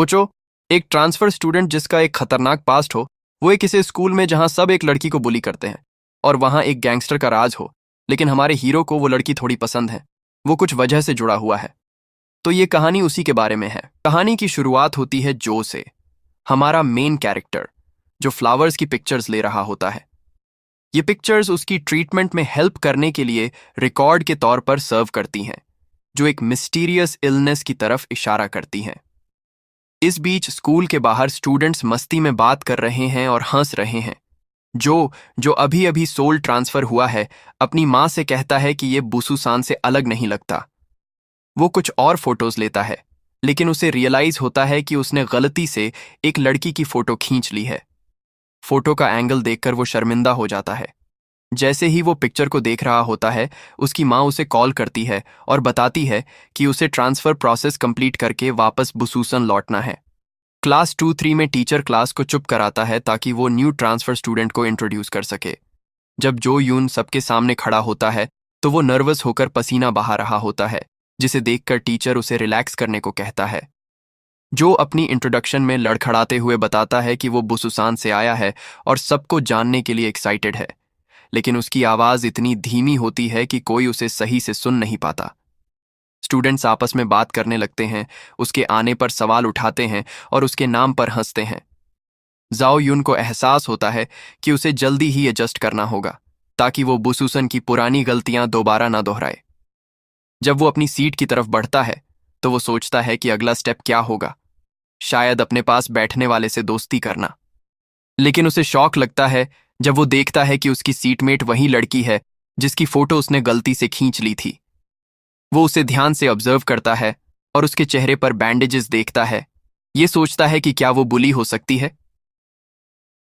सोचो, एक transfer student जिसका एक खतरनाक पास्ट हो, वो एक ऐसे स्कूल में जहां सब एक लड़की को बुली करते हैं और वहां एक गैंगस्टर का राज हो, लेकिन हमारे हीरो को वो लड़की थोड़ी पसंद है। वो कुछ वजह से जुड़ा हुआ है। तो ये कहानी उसी के बारे में है। कहानी की शुरुआत होती है जो से। हमारा मेन कैरेक्टर जो फ्लावर्स की पिक्चर्स ले रहा होता है। ये पिक्चर्स उसकी ट्रीटमेंट में हेल्प करने के लिए रिकॉर्ड के तौर पर सर्व करती हैं, जो एक मिस्टीरियस इलनेस की तरफ इशारा करती हैं। इस बीच स्कूल के बाहर स्टूडेंट्स मस्ती में बात कर रहे हैं और हंस रहे हैं। जो जो अभी अभी सोल ट्रांसफर हुआ है, अपनी माँ से कहता है कि ये बुसुसान से अलग नहीं लगता। वो कुछ और फोटोज लेता है, लेकिन उसे रियलाइज होता है कि उसने गलती से एक लड़की की फोटो खींच ली है। फोटो का एंगल देखकर वो शर्मिंदा हो जाता है। जैसे ही वो पिक्चर को देख रहा होता है, उसकी माँ उसे कॉल करती है और बताती है कि उसे ट्रांसफर प्रोसेस कंप्लीट करके वापस बुसूसन लौटना है। क्लास 2-3 में टीचर क्लास को चुप कराता है ताकि वो न्यू ट्रांसफर स्टूडेंट को इंट्रोड्यूस कर सके। जब जो यून सबके सामने खड़ा होता है, तो वो नर्वस होकर पसीना बहा रहा होता है, जिसे देखकर टीचर उसे रिलैक्स करने को कहता है। जो अपनी इंट्रोडक्शन में लड़खड़ाते हुए बताता है कि वो बुसुसान से आया है और सबको जानने के लिए एक्साइटेड है, लेकिन उसकी आवाज इतनी धीमी होती है कि कोई उसे सही से सुन नहीं पाता। स्टूडेंट्स आपस में बात करने लगते हैं, उसके आने पर सवाल उठाते हैं और उसके नाम पर हंसते हैं। जाओ यून को एहसास होता है कि उसे जल्दी ही एडजस्ट करना होगा, ताकि वो बुसुसन की पुरानी गलतियां दोबारा ना दोहराए। जब वो अपनी सीट की तरफ बढ़ता है, तो वो सोचता है कि अगला स्टेप क्या होगा। शायद अपने पास बैठने वाले से दोस्ती करना। लेकिन उसे शॉक लगता है जब वो देखता है कि उसकी सीटमेट वही लड़की है जिसकी फोटो उसने गलती से खींच ली थी। वो उसे ध्यान से ऑब्जर्व करता है और उसके चेहरे पर बैंडेजेस देखता है। ये सोचता है कि क्या वो बुली हो सकती है।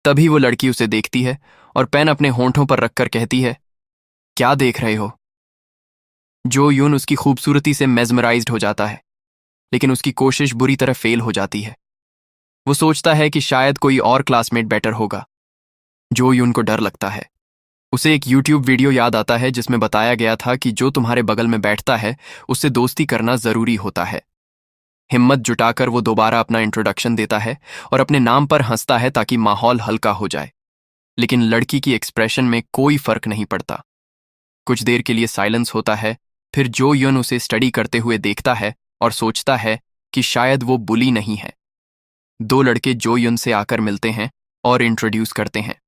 तभी वो लड़की उसे देखती है और पेन अपने होंठों पर रखकर कहती है, क्या देख रहे हो? जो यून उसकी खूबसूरती से मेस्मराइज्ड हो जाता है, लेकिन उसकी कोशिश बुरी तरह फेल हो जाती है। वो सोचता है कि शायद कोई और क्लासमेट बेटर होगा। जो यून को डर लगता है। उसे एक यूट्यूब वीडियो याद आता है जिसमें बताया गया था कि जो तुम्हारे बगल में बैठता है, उससे दोस्ती करना जरूरी होता है। हिम्मत जुटाकर वो दोबारा अपना इंट्रोडक्शन देता है और अपने नाम पर हंसता है ताकि माहौल हल्का हो जाए। लेकिन लड़की की एक्सप्रेशन में कोई फर्क नहीं पड़ता। कुछ देर के लिए साइलेंस होता है, फिर जो यून उसे स्टडी करते हुए देखता है और सोचता है कि शायद वो बुली नहीं है। दो लड़के जो यून से आकर मिलते हैं और इंट्रोड्यूस करते हैं।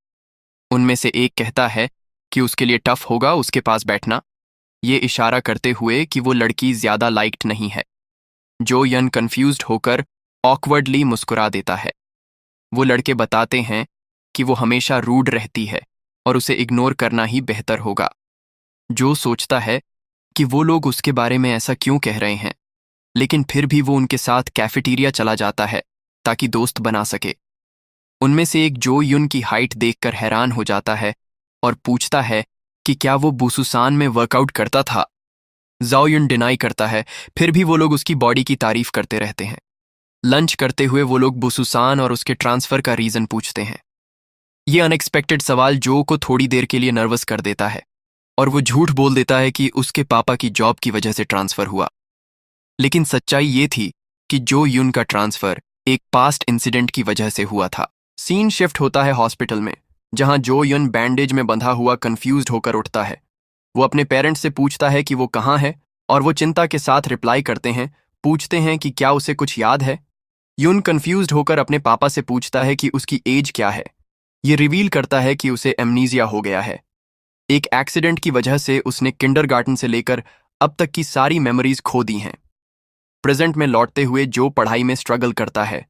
उनमें से एक कहता है कि उसके लिए टफ होगा उसके पास बैठना, ये इशारा करते हुए कि वो लड़की ज्यादा लाइक्ड नहीं है। जो यन कंफ्यूज्ड होकर ऑकवर्डली मुस्कुरा देता है। वो लड़के बताते हैं कि वो हमेशा रूड रहती है और उसे इग्नोर करना ही बेहतर होगा। जो सोचता है कि वो लोग उसके बारे में ऐसा क्यों कह रहे हैं, लेकिन फिर भी वो उनके साथ कैफेटेरिया चला जाता है ताकि दोस्त बना सके। उनमें से एक जो युन की हाइट देखकर हैरान हो जाता है और पूछता है कि क्या वो बुसुसान में वर्कआउट करता था। जाओ युन डिनाई करता है, फिर भी वो लोग उसकी बॉडी की तारीफ करते रहते हैं। लंच करते हुए वो लोग बुसुसान और उसके ट्रांसफर का रीजन पूछते हैं। ये अनएक्सपेक्टेड सवाल जो को थोड़ी देर के लिए नर्वस कर देता है और वो झूठ बोल देता है कि उसके पापा की जॉब की वजह से ट्रांसफर हुआ। लेकिन सच्चाई ये थी कि जो युन का ट्रांसफर एक पास्ट इंसिडेंट की वजह से हुआ था। सीन शिफ्ट होता है हॉस्पिटल में, जहां जो युन बैंडेज में बंधा हुआ कंफ्यूज्ड होकर उठता है। वो अपने पेरेंट्स से पूछता है कि वो कहाँ है, और वो चिंता के साथ रिप्लाई करते हैं, पूछते हैं कि क्या उसे कुछ याद है। युन कंफ्यूज्ड होकर अपने पापा से पूछता है कि उसकी एज क्या है। ये रिवील करता है कि उसे एमनीजिया हो गया है। एक एक्सीडेंट की वजह से उसने किंडरगार्टन से लेकर अब तक की सारी मेमोरीज खो दी हैं। प्रेजेंट में लौटते हुए जो पढ़ाई में स्ट्रगल करता है,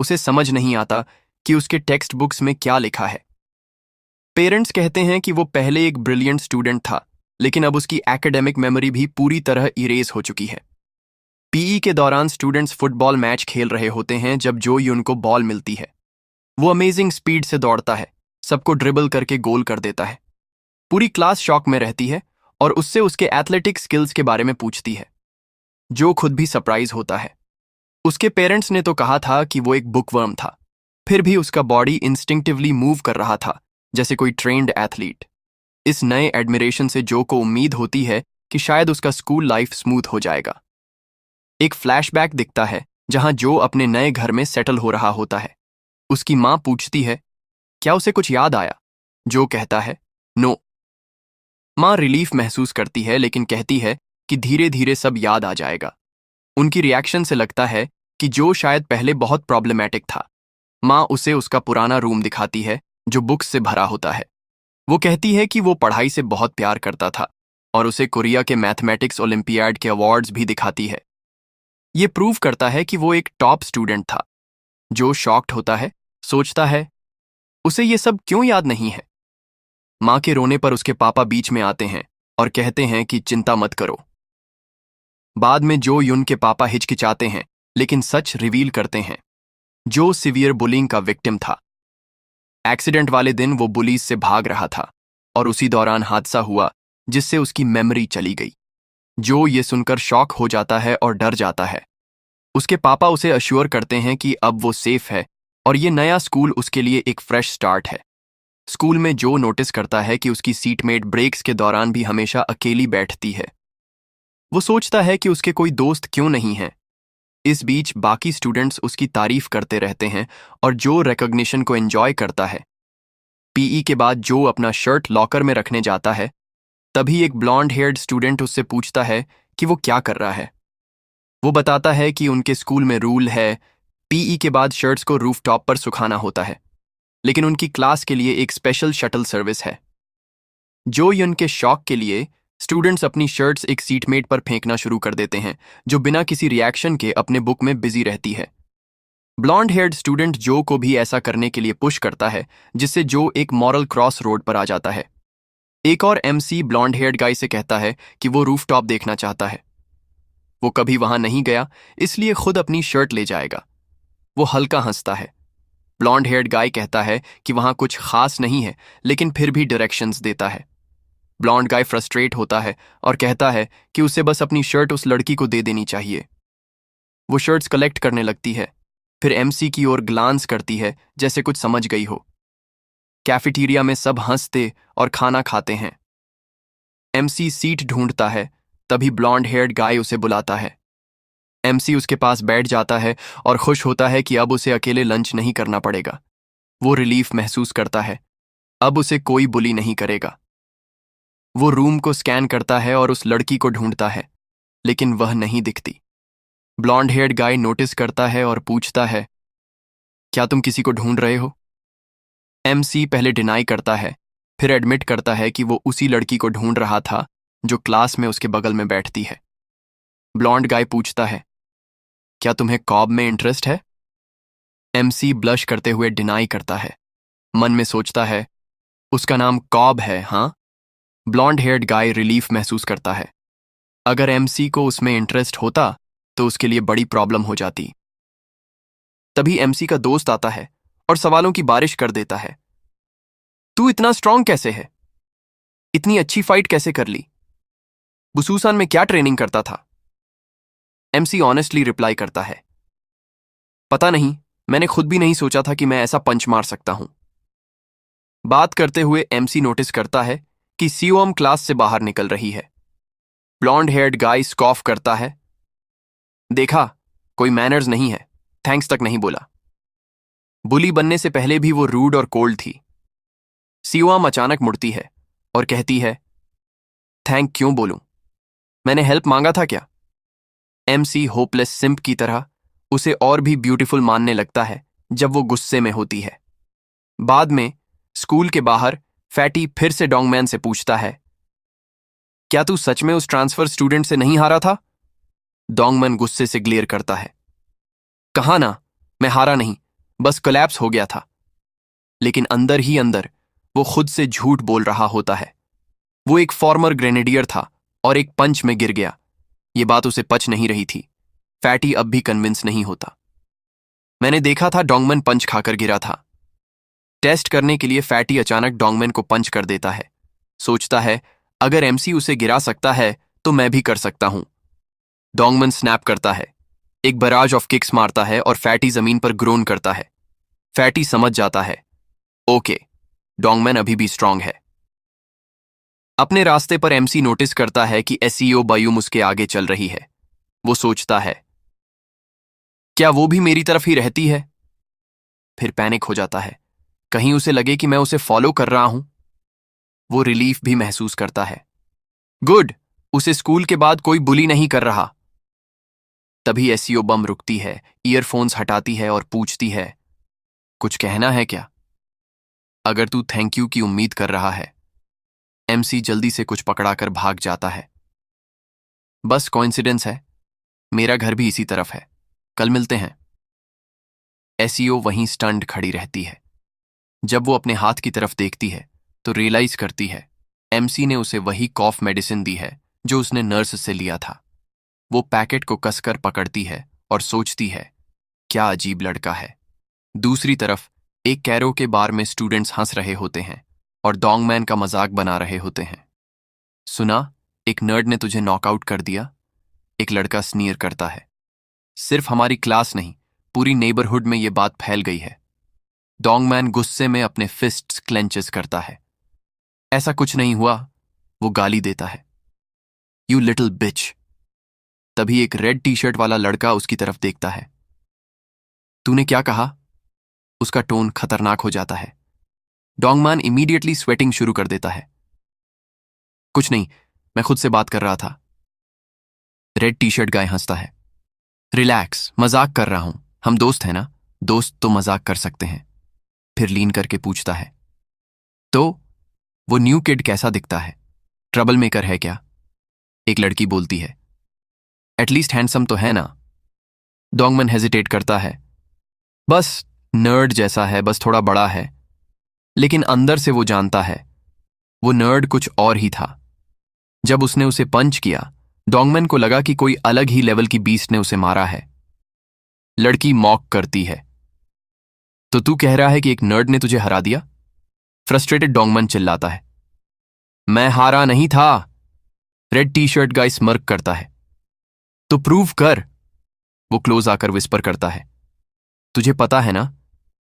उसे समझ नहीं आता कि उसके टेक्स्ट बुक्स में क्या लिखा है। पेरेंट्स कहते हैं कि वो पहले एक ब्रिलियंट स्टूडेंट था, लेकिन अब उसकी एकेडमिक मेमोरी भी पूरी तरह इरेज हो चुकी है। पीई के दौरान स्टूडेंट्स फुटबॉल मैच खेल रहे होते हैं जब जो यून को बॉल मिलती है। वो अमेजिंग स्पीड से दौड़ता है, सबको ड्रिबल करके गोल कर देता है। पूरी क्लास शॉक में रहती है और उससे उसके एथलेटिक स्किल्स के बारे में पूछती है। जो खुद भी सरप्राइज होता है। उसके पेरेंट्स ने तो कहा था कि वो एक बुकवर्म था, फिर भी उसका बॉडी इंस्टिंक्टिवली मूव कर रहा था जैसे कोई ट्रेन्ड एथलीट। इस नए एडमिरेशन से जो को उम्मीद होती है कि शायद उसका स्कूल लाइफ स्मूथ हो जाएगा। एक फ्लैशबैक दिखता है जहां जो अपने नए घर में सेटल हो रहा होता है। उसकी माँ पूछती है, क्या उसे कुछ याद आया? जो कहता है, नो। माँ रिलीफ महसूस करती है लेकिन कहती है कि धीरे धीरे सब याद आ जाएगा। उनकी रिएक्शन से लगता है कि जो शायद पहले बहुत प्रॉब्लमैटिक था। माँ उसे उसका पुराना रूम दिखाती है जो बुक्स से भरा होता है। वो कहती है कि वो पढ़ाई से बहुत प्यार करता था और उसे कोरिया के मैथमेटिक्स ओलंपियाड के अवार्ड्स भी दिखाती है। ये प्रूव करता है कि वो एक टॉप स्टूडेंट था। जो शॉक्ड होता है, सोचता है, उसे ये सब क्यों याद नहीं है? माँ के रोने पर उसके पापा बीच में आते हैं और कहते हैं कि चिंता मत करो। बाद में जो युन के पापा हिचकिचाते हैं लेकिन सच रिवील करते हैं। जो सीवियर बुलिंग का विक्टिम था। एक्सीडेंट वाले दिन वो पुलिस से भाग रहा था और उसी दौरान हादसा हुआ जिससे उसकी मेमोरी चली गई। जो ये सुनकर शॉक हो जाता है और डर जाता है। उसके पापा उसे अश्योर करते हैं कि अब वो सेफ है और ये नया स्कूल उसके लिए एक फ्रेश स्टार्ट है। स्कूल में जो नोटिस करता है कि उसकी सीटमेट ब्रेक्स के दौरान भी हमेशा अकेली बैठती है। वो सोचता है कि उसके कोई दोस्त क्यों नहीं है। इस बीच बाकी स्टूडेंट्स उसकी तारीफ करते रहते हैं और जो रिकॉग्निशन को एंजॉय करता है। पीई के बाद जो अपना शर्ट लॉकर में रखने जाता है, तभी एक ब्लॉन्ड हेयर्ड स्टूडेंट उससे पूछता है कि वो क्या कर रहा है। वो बताता है कि उनके स्कूल में रूल है, पीई के बाद शर्ट्स को रूफटॉप पर सुखाना होता है, लेकिन उनकी क्लास के लिए एक स्पेशल शटल सर्विस है। जो युन के शौक के लिए स्टूडेंट्स अपनी शर्ट्स एक सीटमेट पर फेंकना शुरू कर देते हैं, जो बिना किसी रिएक्शन के अपने बुक में बिजी रहती है। ब्लॉन्ड हेयर्ड स्टूडेंट जो को भी ऐसा करने के लिए पुश करता है, जिससे जो एक मॉरल क्रॉस रोड पर आ जाता है। एक और एमसी ब्लॉन्ड हेयर्ड गाय से कहता है कि वो रूफटॉप देखना चाहता है। वो कभी वहां नहीं गया, इसलिए खुद अपनी शर्ट ले जाएगा। वो हल्का हंसता है। ब्लॉन्ड हेयर्ड गाय कहता है कि वहां कुछ खास नहीं है, लेकिन फिर भी डायरेक्शंस देता है। ब्लॉन्ड गाय फ्रस्ट्रेट होता है और कहता है कि उसे बस अपनी शर्ट उस लड़की को दे देनी चाहिए। वो शर्ट्स कलेक्ट करने लगती है, फिर एमसी की ओर ग्लांस करती है जैसे कुछ समझ गई हो। कैफेटेरिया में सब हंसते और खाना खाते हैं। एमसी सीट ढूंढता है, तभी ब्लॉन्ड हेयर्ड गाय उसे बुलाता है। एमसी उसके पास बैठ जाता है और खुश होता है कि अब उसे अकेले लंच नहीं करना पड़ेगा। वो रिलीफ महसूस करता है, अब उसे कोई बुली नहीं करेगा। वो रूम को स्कैन करता है और उस लड़की को ढूंढता है, लेकिन वह नहीं दिखती। ब्लॉन्ड हेयर्ड गाय नोटिस करता है और पूछता है, क्या तुम किसी को ढूंढ रहे हो? एमसी पहले डिनाई करता है, फिर एडमिट करता है कि वो उसी लड़की को ढूंढ रहा था जो क्लास में उसके बगल में बैठती है। ब्लॉन्ड गाय पूछता है, क्या तुम्हें कॉब में इंटरेस्ट है? एमसी ब्लश करते हुए डिनाई करता है। मन में सोचता है, उसका नाम कॉब है, हाँ? ब्लॉन्ड हेयर्ड गाय रिलीफ महसूस करता है। अगर एमसी को उसमें इंटरेस्ट होता तो उसके लिए बड़ी प्रॉब्लम हो जाती। तभी एमसी का दोस्त आता है और सवालों की बारिश कर देता है। तू इतना स्ट्रांग कैसे है? इतनी अच्छी फाइट कैसे कर ली? बुसूसान में क्या ट्रेनिंग करता था? एमसी ऑनेस्टली रिप्लाई करता है, पता नहीं, मैंने खुद भी नहीं सोचा था कि मैं ऐसा पंच मार सकता हूं। बात करते हुए एमसी नोटिस करता है कि सीओएम क्लास से बाहर निकल रही है। ब्लॉन्ड हेयर्ड गाय स्कॉफ करता है, देखा, कोई मैनर्स नहीं है, थैंक्स तक नहीं बोला। बुली बनने से पहले भी वो रूड और कोल्ड थी। सीओएम अचानक मुड़ती है और कहती है, थैंक क्यों बोलूं? मैंने हेल्प मांगा था क्या? एमसी होपलेस सिंप की तरह उसे और भी ब्यूटीफुल मानने लगता है जब वो गुस्से में होती है। बाद में स्कूल के बाहर फैटी फिर से डोंगमैन से पूछता है, क्या तू सच में उस ट्रांसफर स्टूडेंट से नहीं हारा था? डोंगमैन गुस्से से ग्लेयर करता है, कहा ना, मैं हारा नहीं, बस कोलैप्स हो गया था। लेकिन अंदर ही अंदर वो खुद से झूठ बोल रहा होता है। वो एक फॉर्मर ग्रेनेडियर था और एक पंच में गिर गया। ये बात उसे पच नहीं रही थी। फैटी अब भी कन्विंस नहीं होता। मैंने देखा था, डोंगमैन पंच खाकर गिरा था। टेस्ट करने के लिए फैटी अचानक डोंगमैन को पंच कर देता है। सोचता है, अगर एमसी उसे गिरा सकता है तो मैं भी कर सकता हूं। डोंगमैन स्नैप करता है, एक बराज ऑफ किक्स मारता है और फैटी जमीन पर ग्रोन करता है। फैटी समझ जाता है, ओके, डोंगमैन अभी भी स्ट्रांग है। अपने रास्ते पर एमसी नोटिस करता है कि एसईओ बायूम उसके आगे चल रही है। वो सोचता है, क्या वो भी मेरी तरफ ही रहती है? फिर पैनिक हो जाता है, कहीं उसे लगे कि मैं उसे फॉलो कर रहा हूं। वो रिलीफ भी महसूस करता है। गुड, उसे स्कूल के बाद कोई बुली नहीं कर रहा। तभी एसईओ बम रुकती है, ईयरफोन्स हटाती है और पूछती है, कुछ कहना है क्या? अगर तू थैंक यू की उम्मीद कर रहा है। एमसी जल्दी से कुछ पकड़ाकर भाग जाता है। बस कोइंसिडेंस है, मेरा घर भी इसी तरफ है, कल मिलते हैं। एसईओ वहीं स्टंड खड़ी रहती है। जब वो अपने हाथ की तरफ देखती है तो रियलाइज करती है एमसी ने उसे वही कॉफ मेडिसिन दी है जो उसने नर्स से लिया था। वो पैकेट को कसकर पकड़ती है और सोचती है, क्या अजीब लड़का है। दूसरी तरफ एक कैरो के बार में स्टूडेंट्स हंस रहे होते हैं और डोंगमैन का मजाक बना रहे होते हैं। सुना, एक नर्ड ने तुझे नॉकआउट कर दिया, एक लड़का स्नीयर करता है। सिर्फ हमारी क्लास नहीं, पूरी नेबरहुड में ये बात फैल गई है। डोंगमैन गुस्से में अपने फिस्ट्स क्लेंचेस करता है। ऐसा कुछ नहीं हुआ, वो गाली देता है, यू लिटिल बिच। तभी एक रेड टी शर्ट वाला लड़का उसकी तरफ देखता है। तूने क्या कहा? उसका टोन खतरनाक हो जाता है। डोंगमैन इमीडिएटली स्वेटिंग शुरू कर देता है। कुछ नहीं, मैं खुद से बात कर रहा था। रेड टी शर्ट गाय हंसता है। रिलैक्स, मजाक कर रहा हूं, हम दोस्त हैं ना, दोस्त तो मजाक कर सकते हैं। फिर लीन करके पूछता है, तो वो न्यू किड कैसा दिखता है? ट्रबल मेकर है क्या? एक लड़की बोलती है। एटलीस्ट हैंडसम तो है ना? डोंगमैन हेजिटेट करता है। बस नर्ड जैसा है, बस थोड़ा बड़ा है। लेकिन अंदर से वो जानता है वो नर्ड कुछ और ही था। जब उसने उसे पंच किया, डोंगमैन को लगा कि कोई अलग ही लेवल की बीस्ट ने उसे मारा है। लड़की मॉक करती है, तो तू कह रहा है कि एक नर्ड ने तुझे हरा दिया? फ्रस्ट्रेटेड डोंगमैन चिल्लाता है। मैं हारा नहीं था। रेड टी शर्ट गाय स्मर्क करता है। तो प्रूव कर। वो क्लोज आकर विस्पर करता है। तुझे पता है ना,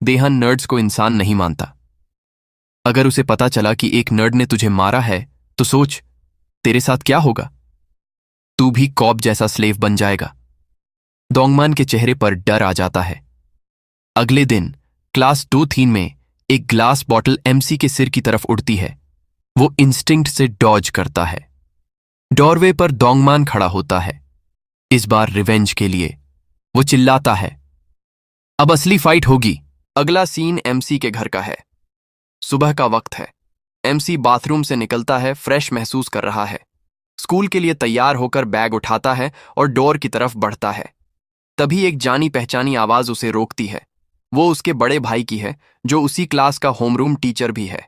देहन नर्ड्स को इंसान नहीं मानता। अगर उसे पता चला कि एक नर्ड ने तुझे मारा है तो सोच तेरे साथ क्या होगा। तू भी कॉब जैसा स्लेव बन जाएगा। डोंगमैन के चेहरे पर डर आ जाता है। अगले दिन क्लास 2-3 में एक ग्लास बॉटल एमसी के सिर की तरफ उड़ती है। वो इंस्टिंक्ट से डॉज करता है। डोरवे पर डोंगमैन खड़ा होता है, इस बार रिवेंज के लिए। वो चिल्लाता है, अब असली फाइट होगी। अगला सीन एमसी के घर का है। सुबह का वक्त है। एमसी बाथरूम से निकलता है, फ्रेश महसूस कर रहा है। स्कूल के लिए तैयार होकर बैग उठाता है और डोर की तरफ बढ़ता है। तभी एक जानी पहचानी आवाज उसे रोकती है। वो उसके बड़े भाई की है, जो उसी क्लास का होमरूम टीचर भी है।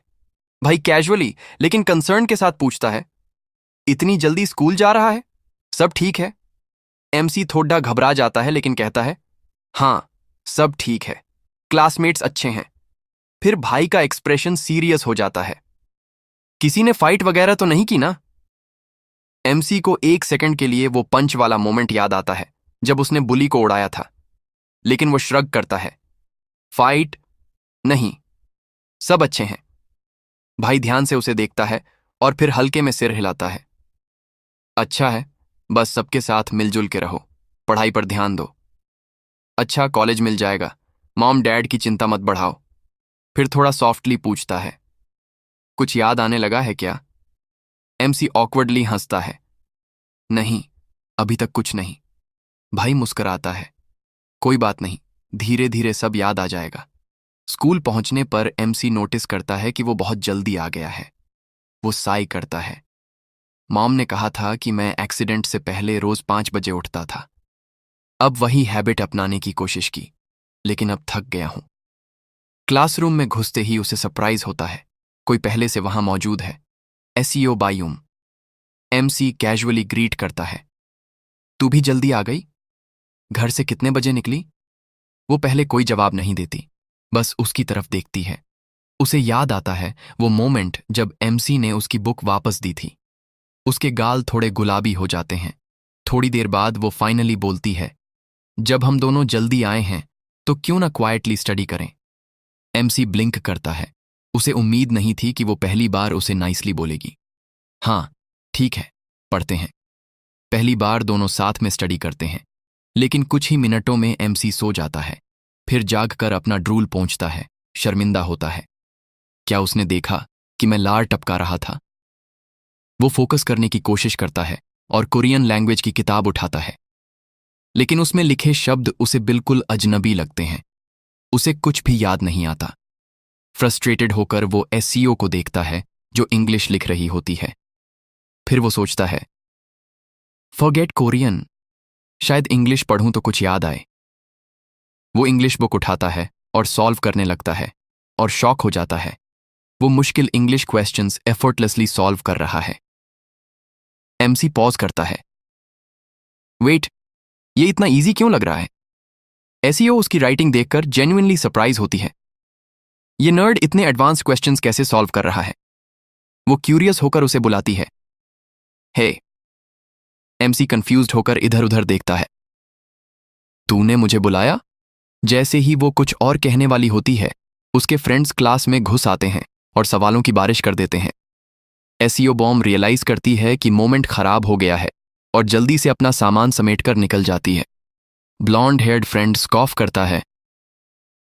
भाई कैजुअली लेकिन कंसर्न के साथ पूछता है, इतनी जल्दी स्कूल जा रहा है? सब ठीक है? एमसी थोड़ा घबरा जाता है लेकिन कहता है, हाँ सब ठीक है, क्लासमेट्स अच्छे हैं। फिर भाई का एक्सप्रेशन सीरियस हो जाता है। किसी ने फाइट वगैरह तो नहीं की ना? एमसी को एक सेकंड के लिए वो पंच वाला मोमेंट याद आता है जब उसने बुली को उड़ाया था, लेकिन वो श्रग करता है। फाइट नहीं, सब अच्छे हैं। भाई ध्यान से उसे देखता है और फिर हल्के में सिर हिलाता है। अच्छा है, बस सबके साथ मिलजुल के रहो, पढ़ाई पर ध्यान दो। अच्छा, कॉलेज मिल जाएगा, मॉम डैड की चिंता मत बढ़ाओ। फिर थोड़ा सॉफ्टली पूछता है, कुछ याद आने लगा है क्या? एमसी ऑकवर्डली हंसता है, नहीं, अभी तक कुछ नहीं। भाई मुस्कुराता है, कोई बात नहीं, धीरे धीरे सब याद आ जाएगा। स्कूल पहुंचने पर एमसी नोटिस करता है कि वो बहुत जल्दी आ गया है। वो साई करता है। मॉम ने कहा था कि मैं एक्सीडेंट से पहले रोज 5 बजे उठता था। अब वही हैबिट अपनाने की कोशिश की, लेकिन अब थक गया हूं। क्लासरूम में घुसते ही उसे सरप्राइज होता है, कोई पहले से वहां मौजूद है। एसईओ बायूम। एमसी कैजुअली ग्रीट करता है, तू भी जल्दी आ गई? घर से कितने बजे निकली? वो पहले कोई जवाब नहीं देती, बस उसकी तरफ देखती है। उसे याद आता है वो मोमेंट जब एमसी ने उसकी बुक वापस दी थी। उसके गाल थोड़े गुलाबी हो जाते हैं। थोड़ी देर बाद वो फाइनली बोलती है, जब हम दोनों जल्दी आए हैं तो क्यों ना क्वाइटली स्टडी करें? एमसी ब्लिंक करता है। उसे उम्मीद नहीं थी कि वो पहली बार उसे नाइसली बोलेगी। हाँ ठीक है, पढ़ते हैं। पहली बार दोनों साथ में स्टडी करते हैं। लेकिन कुछ ही मिनटों में एमसी सो जाता है, फिर जागकर अपना ड्रूल पोंछता है, शर्मिंदा होता है। क्या उसने देखा कि मैं लार टपका रहा था? वो फोकस करने की कोशिश करता है और कोरियन लैंग्वेज की किताब उठाता है, लेकिन उसमें लिखे शब्द उसे बिल्कुल अजनबी लगते हैं। उसे कुछ भी याद नहीं आता। फ्रस्ट्रेटेड होकर वो एससीओ को देखता है जो इंग्लिश लिख रही होती है। फिर वो सोचता है, फॉरगेट कोरियन, शायद इंग्लिश पढ़ूं तो कुछ याद आए। वो इंग्लिश बुक उठाता है और सॉल्व करने लगता है और शॉक हो जाता है। वो मुश्किल इंग्लिश क्वेश्चंस एफर्टलेसली सॉल्व कर रहा है। एमसी पॉज करता है। वेट, ये इतना इजी क्यों लग रहा है? एसईओ उसकी राइटिंग देखकर जेन्युइनली सरप्राइज होती है। ये नर्ड इतने एडवांस क्वेश्चंस कैसे सॉल्व कर रहा है? वो क्यूरियस होकर उसे बुलाती है। हे। एमसी कंफ्यूज्ड होकर इधर उधर देखता है। तूने मुझे बुलाया? जैसे ही वो कुछ और कहने वाली होती है, उसके फ्रेंड्स क्लास में घुस आते हैं और सवालों की बारिश कर देते हैं। एसईओ बॉम्ब रियलाइज करती है कि मोमेंट खराब हो गया है और जल्दी से अपना सामान समेटकर निकल जाती है। ब्लॉन्ड हेयर्ड फ्रेंड स्कॉफ करता है।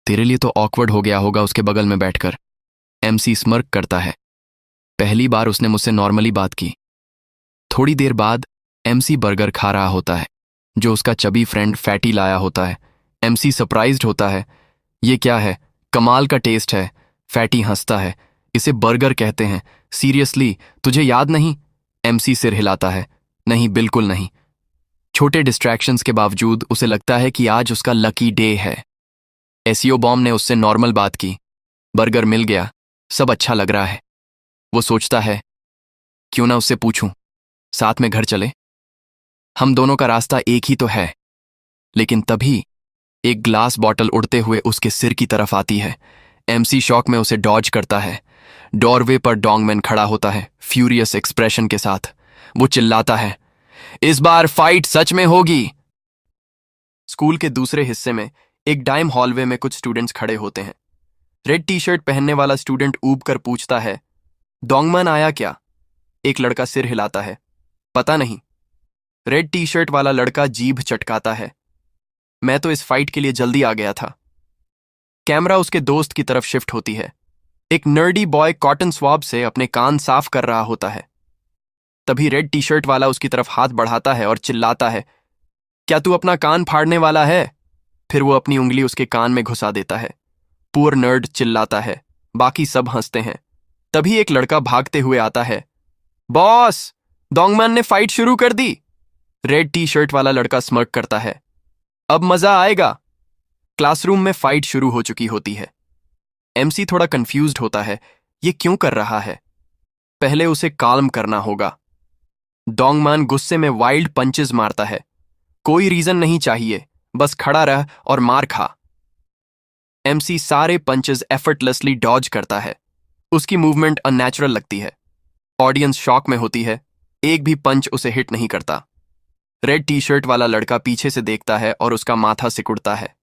तेरे लिए तो ऑकवर्ड हो गया होगा उसके बगल में बैठकर। एमसी स्मर्क करता है। पहली बार उसने मुझसे नॉर्मली बात की। थोड़ी देर बाद एमसी बर्गर खा रहा होता है जो उसका चबी फ्रेंड फैटी लाया होता है। एमसी सरप्राइज्ड होता है। ये क्या है? कमाल का टेस्ट है। फैटी हंसता है। इसे बर्गर कहते हैं। सीरियसली, तुझे याद नहीं? एमसी सिर हिलाता है। नहीं, बिल्कुल नहीं। छोटे डिस्ट्रैक्शंस के बावजूद उसे लगता है कि आज उसका लकी डे है। एसईओ बॉम्ब ने उससे नॉर्मल बात की। बर्गर मिल गया, सब अच्छा लग रहा है। वो सोचता है, क्यों ना उससे पूछूं, साथ में घर चले। हम दोनों का रास्ता एक ही तो है। लेकिन तभी एक ग्लास बॉटल उड़ते हुए उसके सिर की तरफ आती है। एमसी शॉक में उसे डॉज करता है। डोरवे पर डोंगमैन खड़ा होता है, फ्यूरियस एक्सप्रेशन के साथ। वो चिल्लाता है, इस बार फाइट सच में होगी। स्कूल के दूसरे हिस्से में एक डाइम हॉलवे में कुछ स्टूडेंट्स खड़े होते हैं। रेड टी शर्ट पहनने वाला स्टूडेंट ऊब कर पूछता है, डोंगमैन आया क्या? एक लड़का सिर हिलाता है, पता नहीं। रेड टी शर्ट वाला लड़का जीभ चटकाता है, मैं तो इस फाइट के लिए जल्दी आ गया था। कैमरा उसके दोस्त की तरफ शिफ्ट होती है। एक नर्डी बॉय कॉटन स्वॉब से अपने कान साफ कर रहा होता है। तभी रेड टी शर्ट वाला उसकी तरफ हाथ बढ़ाता है और चिल्लाता है, क्या तू अपना कान फाड़ने वाला है? फिर वो अपनी उंगली उसके कान में घुसा देता है। पुअर नर्ड चिल्लाता है। बाकी सब हंसते हैं। तभी एक लड़का भागते हुए आता है, बॉस, डोंगमैन ने फाइट शुरू कर दी। रेड टी शर्ट वाला लड़का स्मर्क करता है, अब मजा आएगा। क्लासरूम में फाइट शुरू हो चुकी होती है। एमसी थोड़ा कंफ्यूज्ड होता है, ये क्यों कर रहा है? पहले उसे काल्म करना होगा। डोंगमैन गुस्से में वाइल्ड पंचेस मारता है। कोई रीजन नहीं चाहिए, बस खड़ा रह और मार खा। एमसी सारे पंचेस एफर्टलेसली डॉज करता है। उसकी मूवमेंट अननेचुरल लगती है। ऑडियंस शॉक में होती है। एक भी पंच उसे हिट नहीं करता। रेड टी शर्ट वाला लड़का पीछे से देखता है और उसका माथा सिकुड़ता है।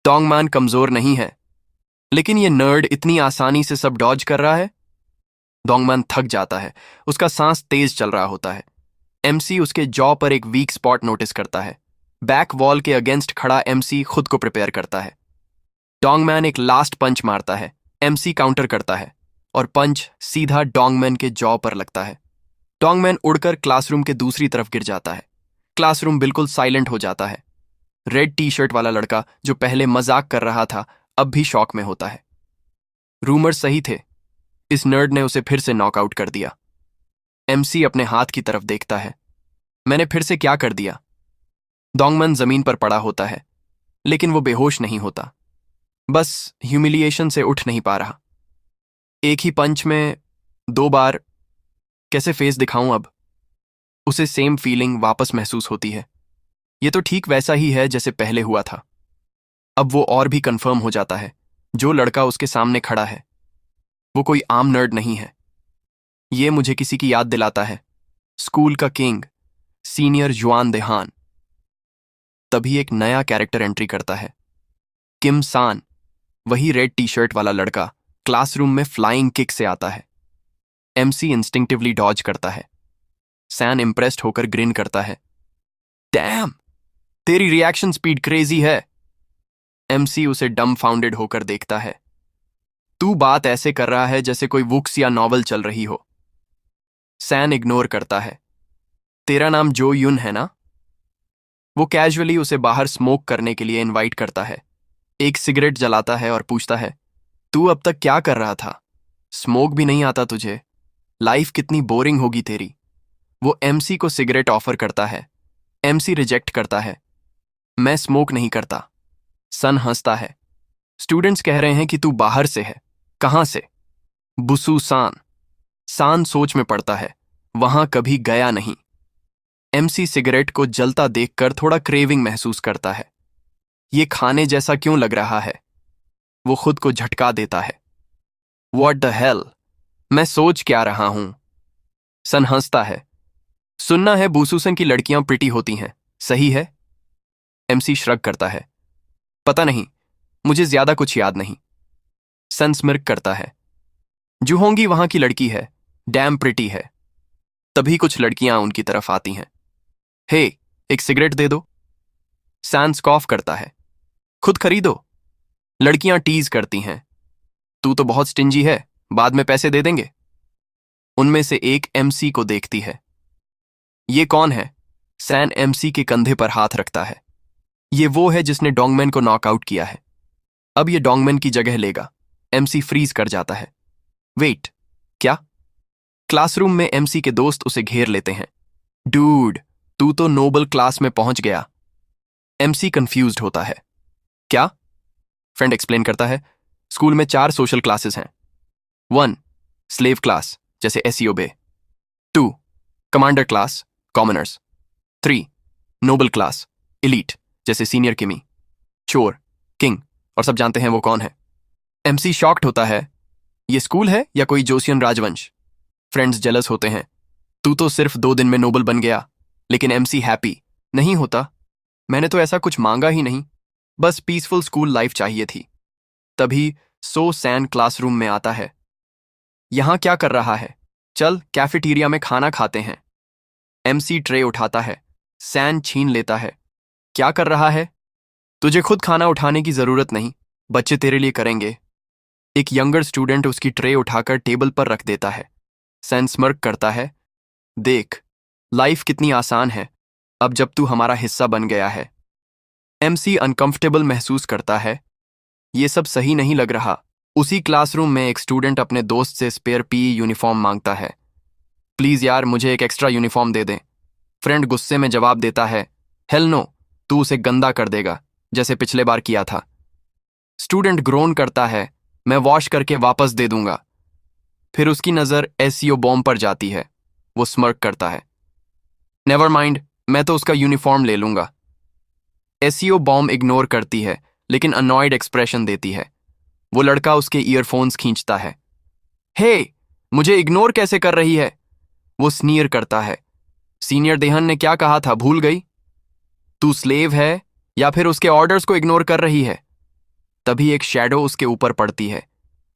डोंगमैन कमजोर नहीं है, लेकिन ये नर्ड इतनी आसानी से सब डॉज कर रहा है। डोंगमैन थक जाता है। उसका सांस तेज चल रहा होता है। एमसी उसके जॉ पर एक वीक स्पॉट नोटिस करता है। बैक वॉल के अगेंस्ट खड़ा एमसी खुद को प्रिपेयर करता है। डोंगमैन एक लास्ट पंच मारता है। एमसी काउंटर करता है और पंच सीधा डोंगमैन के जॉ पर लगता है। डोंगमैन उड़कर क्लासरूम के दूसरी तरफ गिर जाता है। क्लासरूम बिल्कुल साइलेंट हो जाता है। रेड टी शर्ट वाला लड़का जो पहले मजाक कर रहा था अब भी शॉक में होता है। रूमर सही थे, इस नर्ड ने उसे फिर से नॉकआउट कर दिया। एमसी अपने हाथ की तरफ देखता है। मैंने फिर से क्या कर दिया? डोंगमैन जमीन पर पड़ा होता है, लेकिन वो बेहोश नहीं होता, बस ह्यूमिलिएशन से उठ नहीं पा रहा। एक ही पंच में 2 बार कैसे फेस दिखाऊं अब? उसे सेम फीलिंग वापस महसूस होती है। ये तो ठीक वैसा ही है जैसे पहले हुआ था। अब वो और भी कंफर्म हो जाता है, जो लड़का उसके सामने खड़ा है वो कोई आम नर्ड नहीं है। ये मुझे किसी की याद दिलाता है, स्कूल का किंग, सीनियर जुआन देहान। तभी एक नया कैरेक्टर एंट्री करता है। किम सान, वही रेड टी शर्ट वाला लड़का, क्लासरूम में फ्लाइंग किक से आता है। एमसी इंस्टिंक्टिवली डॉज करता है। सैन इंप्रेस्ड होकर ग्रिन करता है, डैम, तेरी रिएक्शन स्पीड क्रेजी है। एमसी उसे डम्बफाउंडेड होकर देखता है। तू बात ऐसे कर रहा है जैसे कोई बुक्स या नॉवल चल रही हो। सैन इग्नोर करता है। तेरा नाम जो युन है ना? वो कैजुअली उसे बाहर स्मोक करने के लिए इनवाइट करता है। एक सिगरेट जलाता है और पूछता है, तू अब तक क्या कर रहा था? स्मोक भी नहीं आता तुझे? लाइफ कितनी बोरिंग होगी तेरी। वो एमसी को सिगरेट ऑफर करता है। एमसी रिजेक्ट करता है। मैं स्मोक नहीं करता। सन हंसता है। स्टूडेंट्स कह रहे हैं कि तू बाहर से है। कहां से? बुसू सान। सान सोच में पड़ता है। वहां कभी गया नहीं। एमसी सिगरेट को जलता देखकर थोड़ा क्रेविंग महसूस करता है। ये खाने जैसा क्यों लग रहा है? वो खुद को झटका देता है। व्हाट द हेल, मैं सोच क्या रहा हूं? सन हंसता है। सुनना है बूसूसन की लड़कियां प्रिटी होती हैं, सही है? एमसी श्रग करता है। पता नहीं, मुझे ज्यादा कुछ याद नहीं। सन स्मिर्क करता है। जुहोंगी वहां की लड़की है, डैम प्रिटी है। तभी कुछ लड़कियां उनकी तरफ आती हैं। हे, एक सिगरेट दे दो। सन स्कॉफ करता है। खुद खरीदो। लड़कियां टीज करती हैं। तू तो बहुत स्टिंजी है, बाद में पैसे दे देंगे। उनमें से एक एमसी को देखती है। ये कौन है? सैन एमसी के कंधे पर हाथ रखता है। ये वो है जिसने डोंगमैन को नॉकआउट किया है। अब ये डोंगमैन की जगह लेगा। एमसी फ्रीज कर जाता है। वेट, क्या? क्लासरूम में एमसी के दोस्त उसे घेर लेते हैं। डूड, तू तो नोबल क्लास में पहुंच गया। एमसी कंफ्यूज्ड होता है। क्या? फ्रेंड एक्सप्लेन करता है। स्कूल में 4 सोशल क्लासेस हैं। 1, स्लेव क्लास जैसे एसईओ बे। 2, commander class, commoners. 3, noble class, elite जैसे सीनियर किमी, चोर, किंग, और सब जानते हैं वो कौन है। एमसी शॉक्ड होता है। ये स्कूल है या कोई जोसियन राजवंश? फ्रेंड्स जेलस होते हैं। तू तो सिर्फ 2 दिन में नोबल बन गया। लेकिन एमसी हैप्पी नहीं होता। मैंने तो ऐसा कुछ मांगा ही नहीं, बस पीसफुल स्कूल लाइफ चाहिए थी। तभी सो सैन क्लासरूम में आता है। यहां क्या कर रहा है? चल कैफेटेरिया में खाना खाते हैं। एमसी ट्रे उठाता है। सैन छीन लेता है। क्या कर रहा है? तुझे खुद खाना उठाने की जरूरत नहीं, बच्चे तेरे लिए करेंगे। एक यंगर स्टूडेंट उसकी ट्रे उठाकर टेबल पर रख देता है। सैन स्मर्क करता है। देख, लाइफ कितनी आसान है अब जब तू हमारा हिस्सा बन गया है। एमसी अनकंफर्टेबल महसूस करता है। ये सब सही नहीं लग रहा। उसी क्लासरूम में एक स्टूडेंट अपने दोस्त से स्पेयर पीई यूनिफॉर्म मांगता है। प्लीज यार, मुझे एक एक्स्ट्रा यूनिफॉर्म दे दें। फ्रेंड गुस्से में जवाब देता है, हेल नो, तू उसे गंदा कर देगा जैसे पिछले बार किया था। स्टूडेंट ग्रोन करता है, मैं वॉश करके वापस दे दूंगा। फिर उसकी नजर एसईओ बॉम्ब पर जाती है। वो स्मर्क करता है। नेवर माइंड, मैं तो उसका यूनिफॉर्म ले लूंगा। एसईओ बॉम्ब इग्नोर करती है लेकिन अनॉयड एक्सप्रेशन देती है। वो लड़का उसके ईयरफोन्स खींचता है। हे, मुझे इग्नोर कैसे कर रही है? वो स्नीयर करता है। सीनियर देहन ने क्या कहा था, भूल गई? तू स्लेव है या फिर उसके ऑर्डर्स को इग्नोर कर रही है? तभी एक शैडो उसके ऊपर पड़ती है।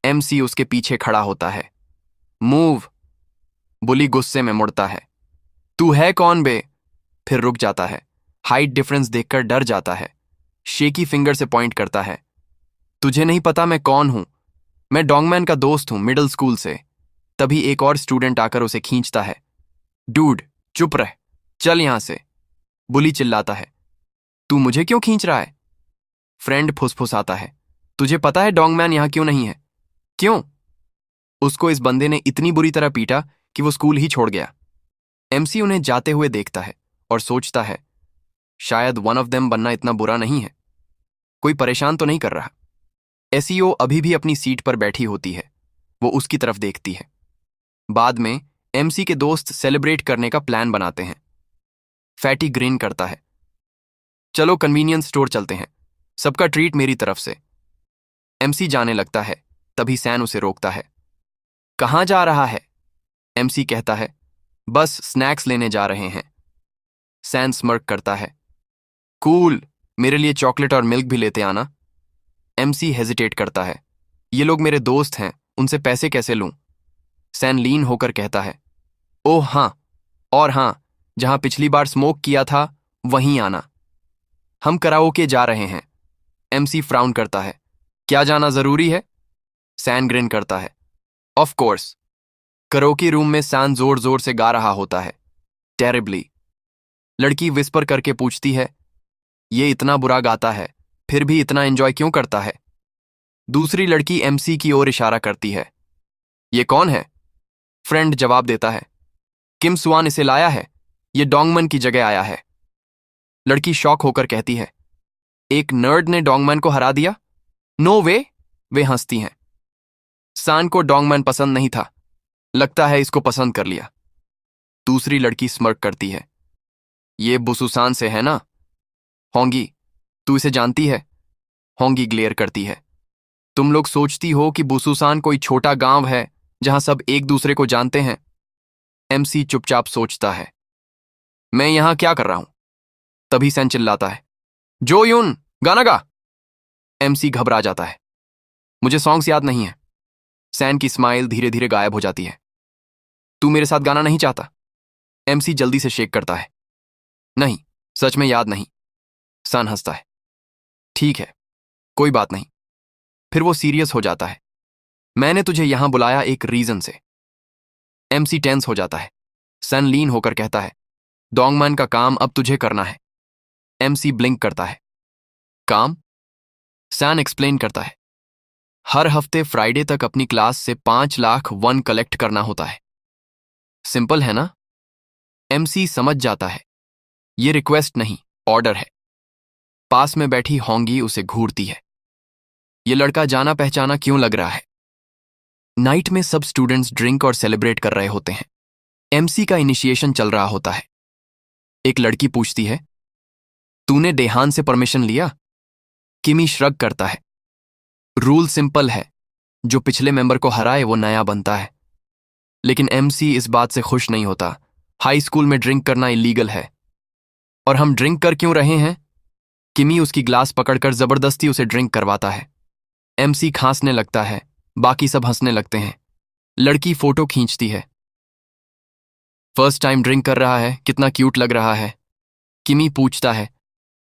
एमसी उसके पीछे खड़ा होता है। मूव। बुली गुस्से में मुड़ता है। तू है कौन बे? फिर रुक जाता है। हाइट डिफरेंस देखकर डर जाता है। शेकी फिंगर से पॉइंट करता है। तुझे नहीं पता मैं कौन हूं? मैं डोंगमैन का दोस्त हूं, मिडिल स्कूल से। तभी एक और स्टूडेंट आकर उसे खींचता है। डूड, चुप रह, चल यहां से। बुली चिल्लाता है। तू मुझे क्यों खींच रहा है? फ्रेंड फुसफुसाता है। तुझे पता है डोंगमैन यहां क्यों नहीं है? क्यों? उसको इस बंदे ने इतनी बुरी तरह पीटा कि वो स्कूल ही छोड़ गया। एमसी उन्हें जाते हुए देखता है और सोचता है, शायद वन ऑफ देम बनना इतना बुरा नहीं है। कोई परेशान तो नहीं कर रहा। एसईओ अभी भी अपनी सीट पर बैठी होती है। वो उसकी तरफ देखती है। बाद में एमसी के दोस्त सेलिब्रेट करने का प्लान बनाते हैं। फैटी ग्रीन करता है। चलो कन्वीनियंस स्टोर चलते हैं, सबका ट्रीट मेरी तरफ से। एमसी जाने लगता है। तभी सैन उसे रोकता है। कहां जा रहा है? एमसी कहता है, बस स्नैक्स लेने जा रहे हैं। सैन स्मर्क करता है। कूल, मेरे लिए चॉकलेट और मिल्क भी लेते आना। एमसी हेजिटेट करता है। ये लोग मेरे दोस्त हैं, उनसे पैसे कैसे लूं? सैन लीन होकर कहता है, ओह हाँ, और हाँ, जहां पिछली बार स्मोक किया था वहीं आना। हम कराओके जा रहे हैं। एमसी फ्राउन करता है। क्या जाना जरूरी है? सैन ग्रिन करता है। Of course. कराओके रूम में सैन जोर जोर से गा रहा होता है, टेरिबली। लड़की विस्पर करके पूछती है, ये इतना बुरा गाता है, फिर भी इतना एंजॉय क्यों करता है? दूसरी लड़की एमसी की ओर इशारा करती है। ये कौन है? फ्रेंड जवाब देता है। किम स्वान इसे लाया है, ये डोंगमन की जगह आया है। लड़की शॉक होकर कहती है, एक नर्ड ने डोंगमन को हरा दिया? नो वे। वे हंसती हैं। सान को डोंगमन पसंद नहीं था, लगता है इसको पसंद कर लिया। दूसरी लड़की स्मर्क करती है। ये बुसुसान से है ना? होंगी, तू इसे जानती है? होंगी ग्लेयर करती है। तुम लोग सोचती हो कि बुसुसान कोई छोटा गांव है जहां सब एक दूसरे को जानते हैं? एमसी चुपचाप सोचता है, मैं यहां क्या कर रहा हूं? तभी सैन चिल्लाता है, जो यून, गाना गा। एमसी घबरा जाता है। मुझे सॉन्ग्स याद नहीं है। सैन की स्माइल धीरे धीरे गायब हो जाती है। तू मेरे साथ गाना नहीं चाहता? एमसी जल्दी से शेक करता है। नहीं, सच में याद नहीं। सैन हंसता है। ठीक है, कोई बात नहीं। फिर वो सीरियस हो जाता है। मैंने तुझे यहां बुलाया एक रीजन से। एमसी टेंस हो जाता है। सैन लीन होकर कहता है, डोंगमैन का काम अब तुझे करना है। एमसी ब्लिंक करता है। काम? सैन एक्सप्लेन करता है, हर हफ्ते फ्राइडे तक अपनी क्लास से 5 लाख वन कलेक्ट करना होता है। सिंपल है ना? एमसी समझ जाता है, ये रिक्वेस्ट नहीं, ऑर्डर है। पास में बैठी होंगी उसे घूरती है। ये लड़का जाना पहचाना क्यों लग रहा है? नाइट में सब स्टूडेंट्स ड्रिंक और सेलिब्रेट कर रहे होते हैं। एमसी का इनिशिएशन चल रहा होता है। एक लड़की पूछती है, तूने डेहान से परमिशन लिया? किमी श्रग करता है। रूल सिंपल है, जो पिछले मेंबर को हराए वो नया बनता है। लेकिन एमसी इस बात से खुश नहीं होता। हाई स्कूल में ड्रिंक करना इलीगल है। और हम ड्रिंक कर क्यों रहे हैं? किमी उसकी ग्लास पकड़कर जबरदस्ती उसे ड्रिंक करवाता है। एमसी खांसने लगता है, बाकी सब हंसने लगते हैं। लड़की फोटो खींचती है। फर्स्ट टाइम ड्रिंक कर रहा है, कितना क्यूट लग रहा है। किमी पूछता है,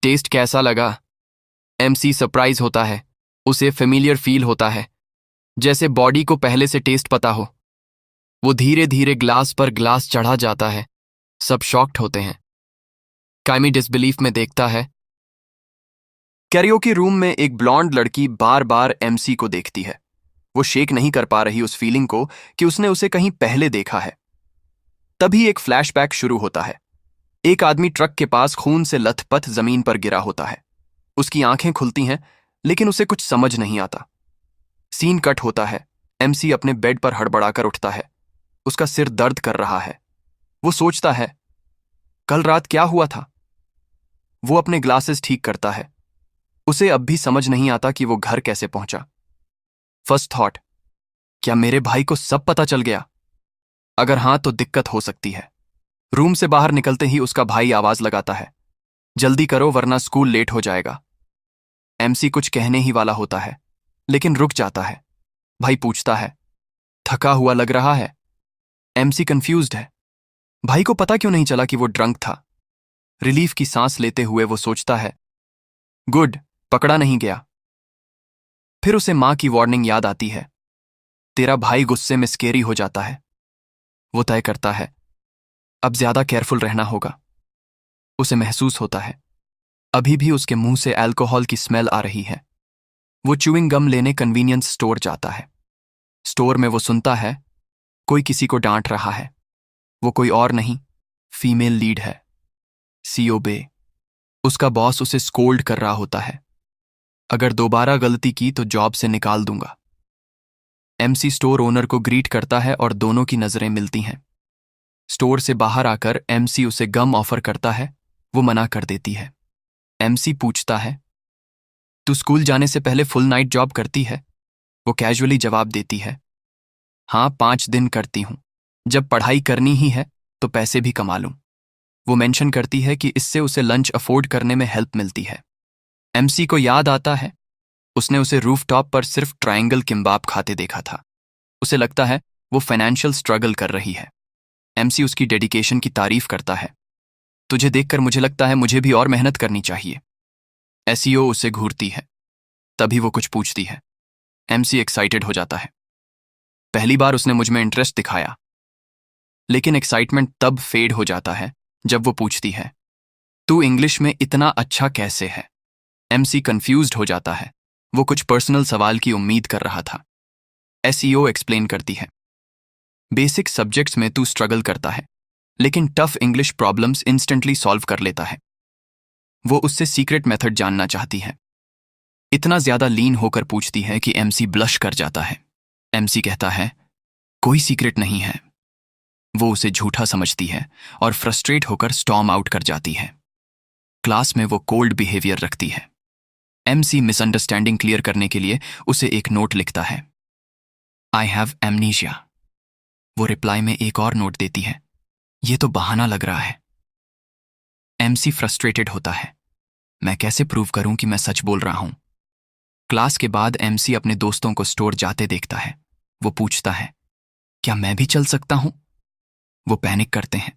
टेस्ट कैसा लगा? एमसी सरप्राइज होता है। उसे फेमिलियर फील होता है, जैसे बॉडी को पहले से टेस्ट पता हो। वो धीरे धीरे ग्लास पर ग्लास चढ़ा जाता है। सब शॉक्ड होते हैं। काइमी डिसबिलीफ में देखता है। कैरियोके रूम में एक ब्लॉन्ड लड़की बार बार एमसी को देखती है। वो शेक नहीं कर पा रही उस फीलिंग को कि उसने उसे कहीं पहले देखा है। तभी एक फ्लैशबैक शुरू होता है। एक आदमी ट्रक के पास खून से लथपथ जमीन पर गिरा होता है। उसकी आंखें खुलती हैं, लेकिन उसे कुछ समझ नहीं आता। सीन कट होता है। एमसी अपने बेड पर हड़बड़ाकर उठता है। उसका सिर दर्द कर रहा है। वो सोचता है, कल रात क्या हुआ था? वो अपने ग्लासेस ठीक करता है। उसे अब भी समझ नहीं आता कि वो घर कैसे पहुंचा। फर्स्ट थॉट, क्या मेरे भाई को सब पता चल गया? अगर हां तो दिक्कत हो सकती है। रूम से बाहर निकलते ही उसका भाई आवाज लगाता है, जल्दी करो वरना स्कूल लेट हो जाएगा। एमसी कुछ कहने ही वाला होता है, लेकिन रुक जाता है। भाई पूछता है, थका हुआ लग रहा है? एमसी कंफ्यूज्ड है। भाई को पता क्यों नहीं चला कि वो ड्रंक था? रिलीफ की सांस लेते हुए वो सोचता है, गुड, पकड़ा नहीं गया। फिर उसे मां की वार्निंग याद आती है। तेरा भाई गुस्से में स्केरी हो जाता है। वो तय करता है, अब ज्यादा केयरफुल रहना होगा। उसे महसूस होता है, अभी भी उसके मुंह से अल्कोहल की स्मेल आ रही है। वो च्यूइंग गम लेने कन्वीनियंस स्टोर जाता है। स्टोर में वो सुनता है, कोई किसी को डांट रहा है। वो कोई और नहीं, फीमेल लीड है, सीओ बे। उसका बॉस उसे स्कोल्ड कर रहा होता है, अगर दोबारा गलती की तो जॉब से निकाल दूंगा। एमसी स्टोर ओनर को ग्रीट करता है और दोनों की नजरें मिलती हैं। स्टोर से बाहर आकर एमसी उसे गम ऑफर करता है। वो मना कर देती है। एमसी पूछता है, तू स्कूल जाने से पहले फुल नाइट जॉब करती है? वो कैजुअली जवाब देती है, हाँ 5 दिन करती हूं। जब पढ़ाई करनी ही है तो पैसे भी कमा लूं। वो मेंशन करती है कि इससे उसे लंच अफोर्ड करने में हेल्प मिलती है। एमसी को याद आता है, उसने उसे रूफटॉप पर सिर्फ ट्रायंगल किम्बाब खाते देखा था। उसे लगता है वो फाइनेंशियल स्ट्रगल कर रही है। एमसी उसकी डेडिकेशन की तारीफ करता है। तुझे देखकर मुझे लगता है मुझे भी और मेहनत करनी चाहिए। एसईओ उसे घूरती है। तभी वो कुछ पूछती है। एमसी एक्साइटेड हो जाता है। पहली बार उसने मुझ में इंटरेस्ट दिखाया, लेकिन एक्साइटमेंट तब फेड हो जाता है जब वो पूछती है, तू इंग्लिश में इतना अच्छा कैसे है? एमसी कंफ्यूज्ड हो जाता है। वो कुछ पर्सनल सवाल की उम्मीद कर रहा था। एसईओ एक्सप्लेन करती है, बेसिक सब्जेक्ट्स में तू स्ट्रगल करता है, लेकिन tough English problems instantly solve कर लेता है। वो उससे सीक्रेट मेथड जानना चाहती है। इतना ज्यादा लीन होकर पूछती है कि एमसी ब्लश कर जाता है। एमसी कहता है, कोई सीक्रेट नहीं है। वो उसे झूठा समझती है और फ्रस्ट्रेट होकर स्टॉर्म आउट कर जाती है। क्लास में वो कोल्ड बिहेवियर रखती है। एमसी मिसअंडरस्टैंडिंग क्लियर करने के लिए उसे एक नोट लिखता है, आई हैव एमनीशिया। वो रिप्लाई में एक और नोट देती है, ये तो बहाना लग रहा है। एमसी फ्रस्ट्रेटेड होता है, मैं कैसे प्रूव करूं कि मैं सच बोल रहा हूं? क्लास के बाद एमसी अपने दोस्तों को स्टोर जाते देखता है। वो पूछता है, क्या मैं भी चल सकता हूं? वो पैनिक करते हैं,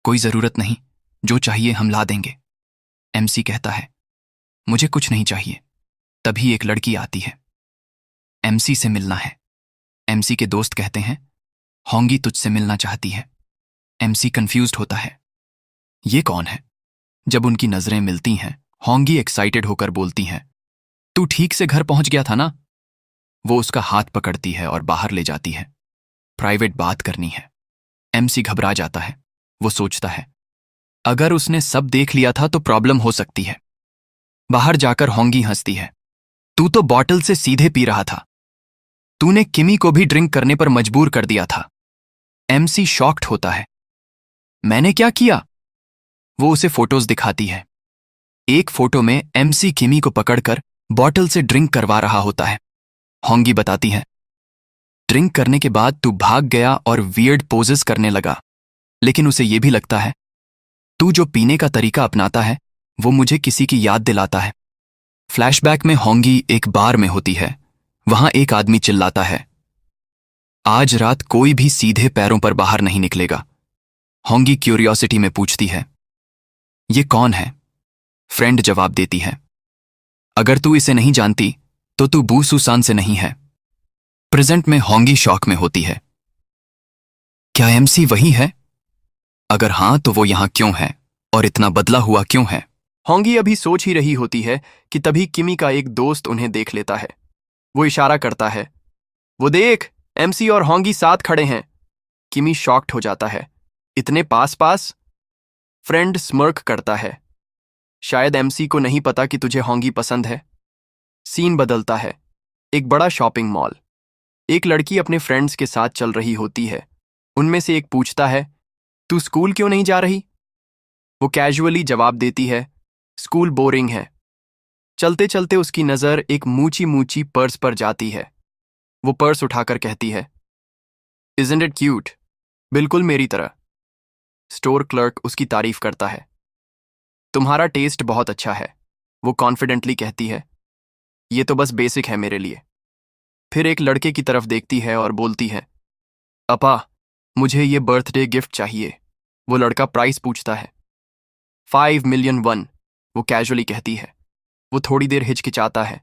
कोई जरूरत नहीं, जो चाहिए हम ला देंगे। एमसी कहता है, मुझे कुछ नहीं चाहिए। तभी एक लड़की आती है। एमसी से मिलना है। एमसी के दोस्त कहते हैं, होंगी तुझसे मिलना चाहती है। एमसी कंफ्यूज्ड होता है, ये कौन है? जब उनकी नजरें मिलती हैं, होंगी एक्साइटेड होकर बोलती हैं, तू ठीक से घर पहुंच गया था ना? वो उसका हाथ पकड़ती है और बाहर ले जाती है। प्राइवेट बात करनी है। एमसी घबरा जाता है। वो सोचता है, अगर उसने सब देख लिया था तो प्रॉब्लम हो सकती है। बाहर जाकर होंगी हंसती है, तू तो बॉटल से सीधे पी रहा था। तूने किमी को भी ड्रिंक करने पर मजबूर कर दिया था। एमसी शॉक्ड होता है, मैंने क्या किया? वो उसे फोटोज दिखाती है। एक फोटो में एमसी किमी को पकड़कर बॉटल से ड्रिंक करवा रहा होता है। होंगी बताती है, ड्रिंक करने के बाद तू भाग गया और वियर्ड पोजेस करने लगा। लेकिन उसे यह भी लगता है, तू जो पीने का तरीका अपनाता है वो मुझे किसी की याद दिलाता है। फ्लैशबैक में होंगी एक बार में होती है। वहां एक आदमी चिल्लाता है, आज रात कोई भी सीधे पैरों पर बाहर नहीं निकलेगा। होंगी क्यूरियोसिटी में पूछती है, ये कौन है? फ्रेंड जवाब देती है, अगर तू इसे नहीं जानती तो तू बू सुसान से नहीं है। प्रेजेंट में होंगी शॉक में होती है, क्या एमसी वही है? अगर हां तो वो यहां क्यों है और इतना बदला हुआ क्यों है? होंगी अभी सोच ही रही होती है कि तभी किमी का एक दोस्त उन्हें देख लेता है। वो इशारा करता है, वो देख, एमसी और होंगी साथ खड़े हैं। किमी शॉक्ड हो जाता है, इतने पास पास? फ्रेंड स्मर्क करता है, शायद एमसी को नहीं पता कि तुझे होंगी पसंद है। सीन बदलता है, एक बड़ा शॉपिंग मॉल। एक लड़की अपने फ्रेंड्स के साथ चल रही होती है। उनमें से एक पूछता है, तू स्कूल क्यों नहीं जा रही? वो कैजुअली जवाब देती है, स्कूल बोरिंग है। चलते चलते उसकी नजर एक मूची मूची पर्स पर जाती है। वो पर्स उठाकर कहती है, इजंट इट क्यूट? बिल्कुल मेरी तरह। स्टोर क्लर्क उसकी तारीफ करता है, तुम्हारा टेस्ट बहुत अच्छा है। वो कॉन्फिडेंटली कहती है, ये तो बस बेसिक है मेरे लिए। फिर एक लड़के की तरफ देखती है और बोलती है, अपा, मुझे ये बर्थडे गिफ्ट चाहिए। वो लड़का प्राइस पूछता है, 5 मिलियन वन। वो कैजुअली कहती है। वो थोड़ी देर हिचकिचाता है,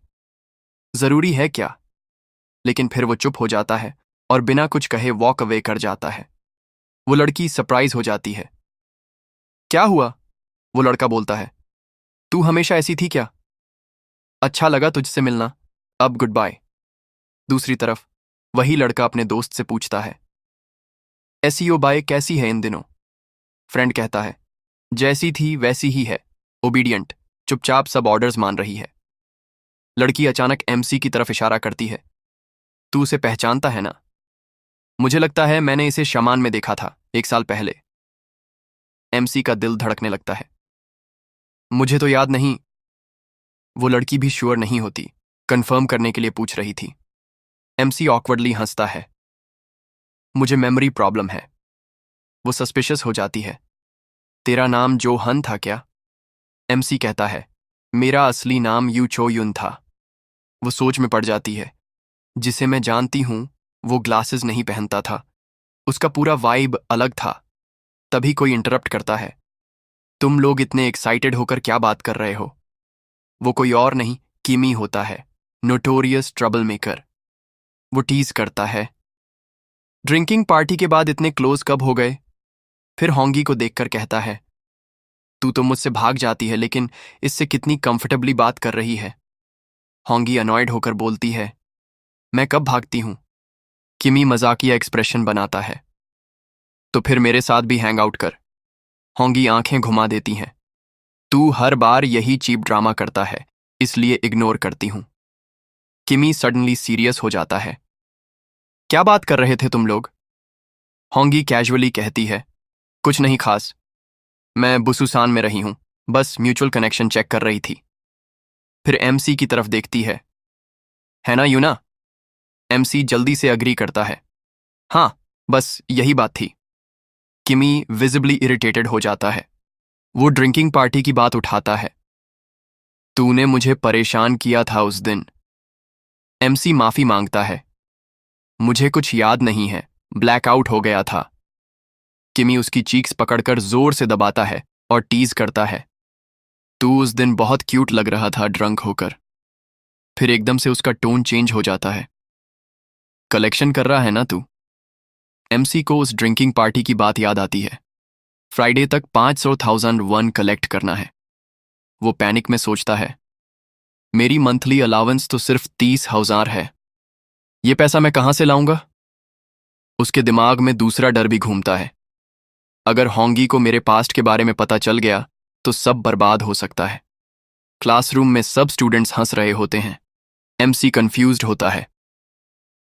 जरूरी है क्या? लेकिन फिर वो चुप हो जाता है और बिना कुछ कहे वॉक अवे कर जाता है। वो लड़की सरप्राइज हो जाती है, क्या हुआ? वो लड़का बोलता है, तू हमेशा ऐसी थी क्या? अच्छा लगा तुझसे मिलना, अब गुड बाय। दूसरी तरफ वही लड़का अपने दोस्त से पूछता है, एसईओ बाय कैसी है इन दिनों? फ्रेंड कहता है, जैसी थी वैसी ही है, ओबीडियंट, चुपचाप सब ऑर्डर्स मान रही है। लड़की अचानक एमसी की तरफ इशारा करती है, तू उसे पहचानता है ना? मुझे लगता है मैंने इसे शमान में देखा था 1 साल पहले। एमसी का दिल धड़कने लगता है, मुझे तो याद नहीं। वो लड़की भी श्योर नहीं होती, कंफर्म करने के लिए पूछ रही थी। एमसी ऑकवर्डली हंसता है, मुझे मेमोरी प्रॉब्लम है। वो सस्पिशियस हो जाती है, तेरा नाम जो हन था क्या? एमसी कहता है, मेरा असली नाम यू चो युन था। वो सोच में पड़ जाती है, जिसे मैं जानती हूं वो ग्लासेस नहीं पहनता था। उसका पूरा वाइब अलग था। तभी कोई इंटरप्ट करता है, तुम लोग इतने एक्साइटेड होकर क्या बात कर रहे हो? वो कोई और नहीं, किमी होता है, नोटोरियस ट्रबल मेकर। वो टीज करता है। ड्रिंकिंग पार्टी के बाद इतने क्लोज कब हो गए? फिर होंगी को देखकर कहता है, तू तो मुझसे भाग जाती है लेकिन इससे कितनी कंफर्टेबली बात कर रही है। होंगी अनॉयड होकर बोलती है, मैं कब भागती हूं? किमी मजाकिया एक्सप्रेशन बनाता है, तो फिर मेरे साथ भी हैंग आउट कर। होंगी आंखें घुमा देती हैं, तू हर बार यही चीप ड्रामा करता है, इसलिए इग्नोर करती हूं। किमी सडनली सीरियस हो जाता है, क्या बात कर रहे थे तुम लोग? होंगी कैजुअली कहती है, कुछ नहीं खास, मैं बुसुसान में रही हूं, बस म्यूचुअल कनेक्शन चेक कर रही थी। फिर एमसी की तरफ देखती है ना यूना? एमसी जल्दी से अग्री करता है, हाँ, बस यही बात थी। किमी विजिबली इरिटेटेड हो जाता है। वो ड्रिंकिंग पार्टी की बात उठाता है, तूने मुझे परेशान किया था उस दिन। एमसी माफी मांगता है, मुझे कुछ याद नहीं है, ब्लैकआउट हो गया था। किमी उसकी चीक्स पकड़कर जोर से दबाता है और टीज करता है, तू उस दिन बहुत क्यूट लग रहा था ड्रंक होकर। फिर एकदम से उसका टोन चेंज हो जाता है, कलेक्शन कर रहा है ना तू? एमसी को उस ड्रिंकिंग पार्टी की बात याद आती है। फ्राइडे तक 500,001 कलेक्ट करना है। वो पैनिक में सोचता है, मेरी मंथली अलावेंस तो सिर्फ 30,000 है, ये पैसा मैं कहां से लाऊंगा? उसके दिमाग में दूसरा डर भी घूमता है, अगर होंगी को मेरे पास्ट के बारे में पता चल गया तो सब बर्बाद हो सकता है। क्लासरूम में सब स्टूडेंट्स हंस रहे होते हैं। एमसी कंफ्यूज्ड होता है,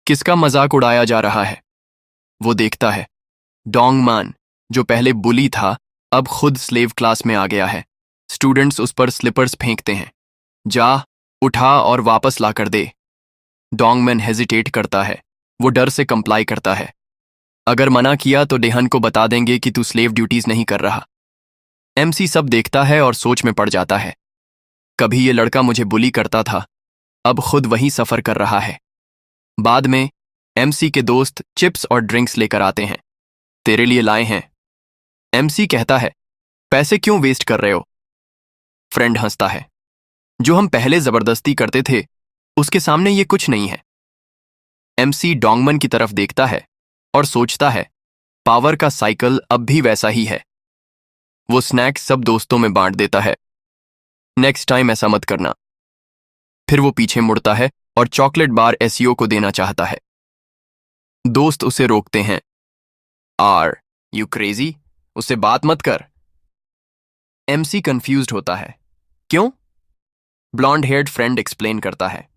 किसका मजाक उड़ाया जा रहा है? वो देखता है, डोंगमान, जो पहले बुली था, अब खुद स्लेव क्लास में आ गया है। स्टूडेंट्स उस पर स्लिपर्स फेंकते हैं, जा, उठा और वापस ला कर दे। डोंगमैन हेजिटेट करता है, वो डर से कंप्लाई करता है, अगर मना किया तो डेहन को बता देंगे कि तू स्लेव ड्यूटीज नहीं कर रहा। एमसी सब देखता है और सोच में पड़ जाता है, कभी ये लड़का मुझे बुली करता था, अब खुद वही सफर कर रहा है। बाद में एमसी के दोस्त चिप्स और ड्रिंक्स लेकर आते हैं, तेरे लिए लाए हैं। एमसी कहता है, पैसे क्यों वेस्ट कर रहे हो? फ्रेंड हंसता है, जो हम पहले जबरदस्ती करते थे उसके सामने ये कुछ नहीं है। एमसी डोंगमन की तरफ देखता है और सोचता है, पावर का साइकिल अब भी वैसा ही है। वो स्नैक्स सब दोस्तों में बांट देता है, नेक्स्ट टाइम ऐसा मत करना। फिर वो पीछे मुड़ता है और चॉकलेट बार एसईओ को देना चाहता है। दोस्त उसे रोकते हैं, आर यू क्रेजी, उससे बात मत कर। एमसी कंफ्यूज्ड होता है, क्यों? ब्लॉन्ड हेयर्ड फ्रेंड एक्सप्लेन करता है,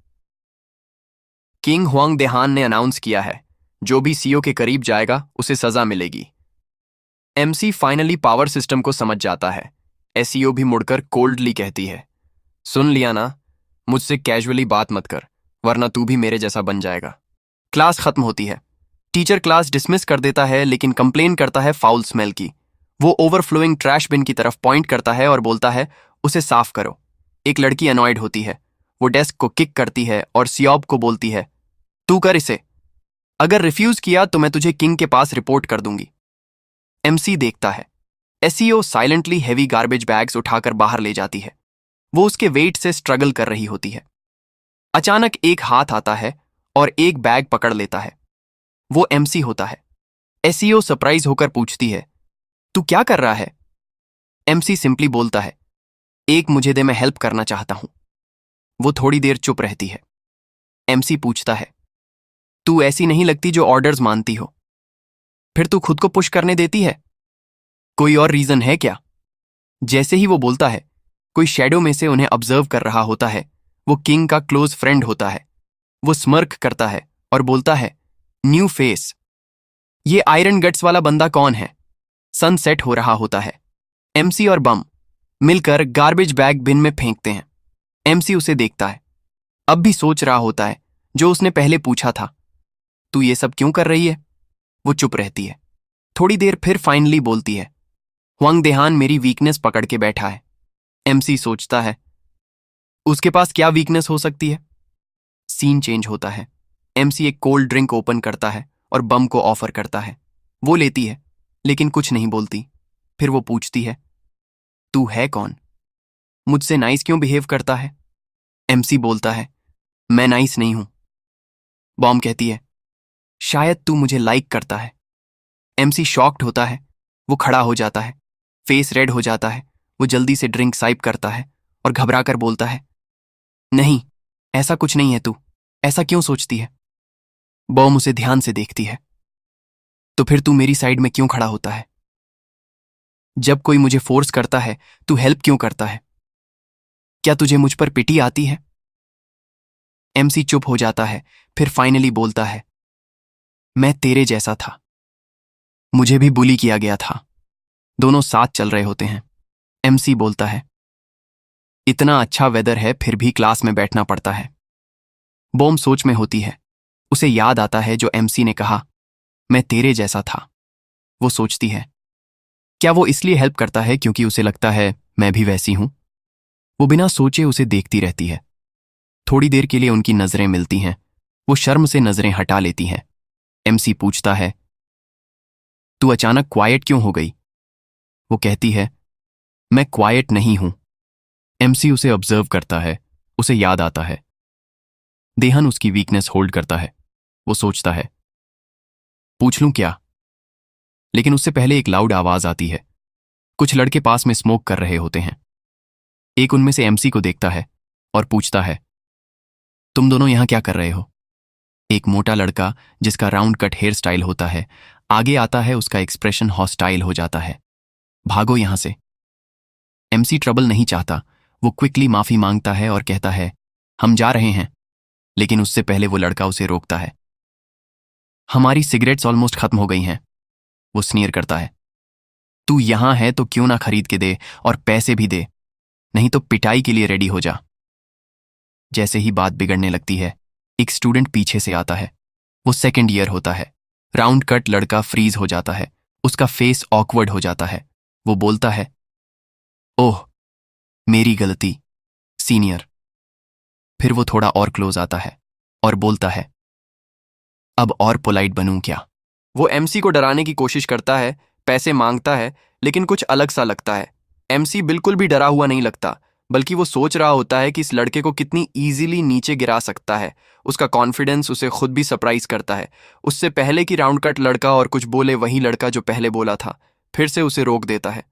किंग हुआंग देहान ने अनाउंस किया है, जो भी सीओ के करीब जाएगा उसे सजा मिलेगी। एमसी फाइनली पावर सिस्टम को समझ जाता है। एसईओ भी मुड़कर कोल्डली कहती है, सुन लिया ना, मुझसे कैजुअली बात मत कर, वरना तू भी मेरे जैसा बन जाएगा। क्लास खत्म होती है। टीचर क्लास डिसमिस कर देता है लेकिन कंप्लेन करता है फाउल स्मेल की। वो ओवरफ्लोइंग ट्रैश बिन की तरफ पॉइंट करता है और बोलता है, उसे साफ करो। एक लड़की अनॉयड होती है, वो डेस्क को किक करती है और सियोब को बोलती है, तू कर इसे, अगर रिफ्यूज किया तो मैं तुझे किंग के पास रिपोर्ट कर दूंगी। एमसी देखता है, SEO silently heavy garbage bags उठाकर बाहर ले जाती है। वो उसके वेट से स्ट्रगल कर रही होती है। अचानक एक हाथ आता है और एक बैग पकड़ लेता है। वो एमसी होता है। एसईओ सरप्राइज होकर पूछती है, तू क्या कर रहा है? एमसी सिंपली बोलता है, एक मुझे दे, मैं हेल्प करना चाहता हूं। वो थोड़ी देर चुप रहती है। एमसी पूछता है, तू ऐसी नहीं लगती जो ऑर्डर्स मानती हो, फिर तू खुद को पुश करने देती है, कोई और रीजन है क्या? जैसे ही वो बोलता है, कोई शैडो में से उन्हें ऑब्जर्व कर रहा होता है। वो किंग का क्लोज फ्रेंड होता है। वो स्मर्क करता है और बोलता है, न्यू फेस, ये आयरन गट्स वाला बंदा कौन है? सनसेट हो रहा होता है। एमसी और बम मिलकर गार्बेज बैग बिन में फेंकते हैं। एमसी उसे देखता है, अब भी सोच रहा होता है जो उसने पहले पूछा था, तू ये सब क्यों कर रही है? वो चुप रहती है। थोड़ी देर फिर फाइनली बोलती है, हुआंग देहान मेरी वीकनेस पकड़ के बैठा है। एमसी सोचता है, उसके पास क्या वीकनेस हो सकती है? सीन चेंज होता है। एमसी एक कोल्ड ड्रिंक ओपन करता है और बम को ऑफर करता है। वो लेती है लेकिन कुछ नहीं बोलती। फिर वो पूछती है, तू है कौन? मुझसे नाइस क्यों बिहेव करता है? एमसी बोलता है, मैं नाइस नहीं हूं। बॉम कहती है, शायद तू मुझे लाइक करता है। एमसी शॉक्ड होता है, वो खड़ा हो जाता है, फेस रेड हो जाता है, वो जल्दी से ड्रिंक साइप करता है और घबरा कर बोलता है, नहीं, ऐसा कुछ नहीं है तू, ऐसा क्यों सोचती है? बॉम उसे ध्यान से देखती है, तो फिर तू मेरी साइड में क्यों खड़ा होता है? जब कोई मुझे फोर्स करता है, तू हेल्प क्यों करता है? क्या तुझे मुझ पर पिटी आती है? एमसी चुप हो जाता है, फिर फाइनली बोलता है, मैं तेरे जैसा था, मुझे भी बुली किया गया था। दोनों साथ चल रहे होते हैं। एमसी बोलता है, इतना अच्छा वेदर है फिर भी क्लास में बैठना पड़ता है। बॉम सोच में होती है, उसे याद आता है जो एमसी ने कहा, मैं तेरे जैसा था। वो सोचती है, क्या वो इसलिए हेल्प करता है क्योंकि उसे लगता है मैं भी वैसी हूं? वो बिना सोचे उसे देखती रहती है। थोड़ी देर के लिए उनकी नजरें मिलती हैं। वो शर्म से नजरें हटा लेती हैं। एमसी पूछता है, तू अचानक क्वाइट क्यों हो गई? वो कहती है, मैं क्वाइट नहीं हूं। एमसी उसे ऑब्जर्व करता है। उसे याद आता है, देहन उसकी वीकनेस होल्ड करता है। वो सोचता है, पूछ लूं क्या? लेकिन उससे पहले एक लाउड आवाज आती है। कुछ लड़के पास में स्मोक कर रहे होते हैं। एक उनमें से एमसी को देखता है और पूछता है, तुम दोनों यहां क्या कर रहे हो? एक मोटा लड़का जिसका राउंड कट हेयर स्टाइल होता है आगे आता है। उसका एक्सप्रेशन हॉस्टाइल हो जाता है। भागो यहां से। एमसी ट्रबल नहीं चाहता। वो क्विकली माफी मांगता है और कहता है, हम जा रहे हैं। लेकिन उससे पहले वो लड़का उसे रोकता है। हमारी सिगरेट्स ऑलमोस्ट खत्म हो गई हैं। वो स्नीयर करता है, तू यहां है तो क्यों ना खरीद के दे और पैसे भी दे, नहीं तो पिटाई के लिए रेडी हो जा। जैसे ही बात बिगड़ने लगती है, एक स्टूडेंट पीछे से आता है। वो सेकेंड ईयर होता है। राउंड कट लड़का फ्रीज हो जाता है। उसका फेस ऑकवर्ड हो जाता है। वो बोलता है, ओह, मेरी गलती सीनियर। फिर वो थोड़ा और क्लोज आता है और बोलता है, अब और पोलाइट बनूं क्या? वो एमसी को डराने की कोशिश करता है, पैसे मांगता है, लेकिन कुछ अलग सा लगता है। एमसी बिल्कुल भी डरा हुआ नहीं लगता, बल्कि वो सोच रहा होता है कि इस लड़के को कितनी इजीली नीचे गिरा सकता है। उसका कॉन्फिडेंस उसे खुद भी सरप्राइज करता है। उससे पहले कि राउंड कट लड़का और कुछ बोले, वही लड़का जो पहले बोला था फिर से उसे रोक देता है।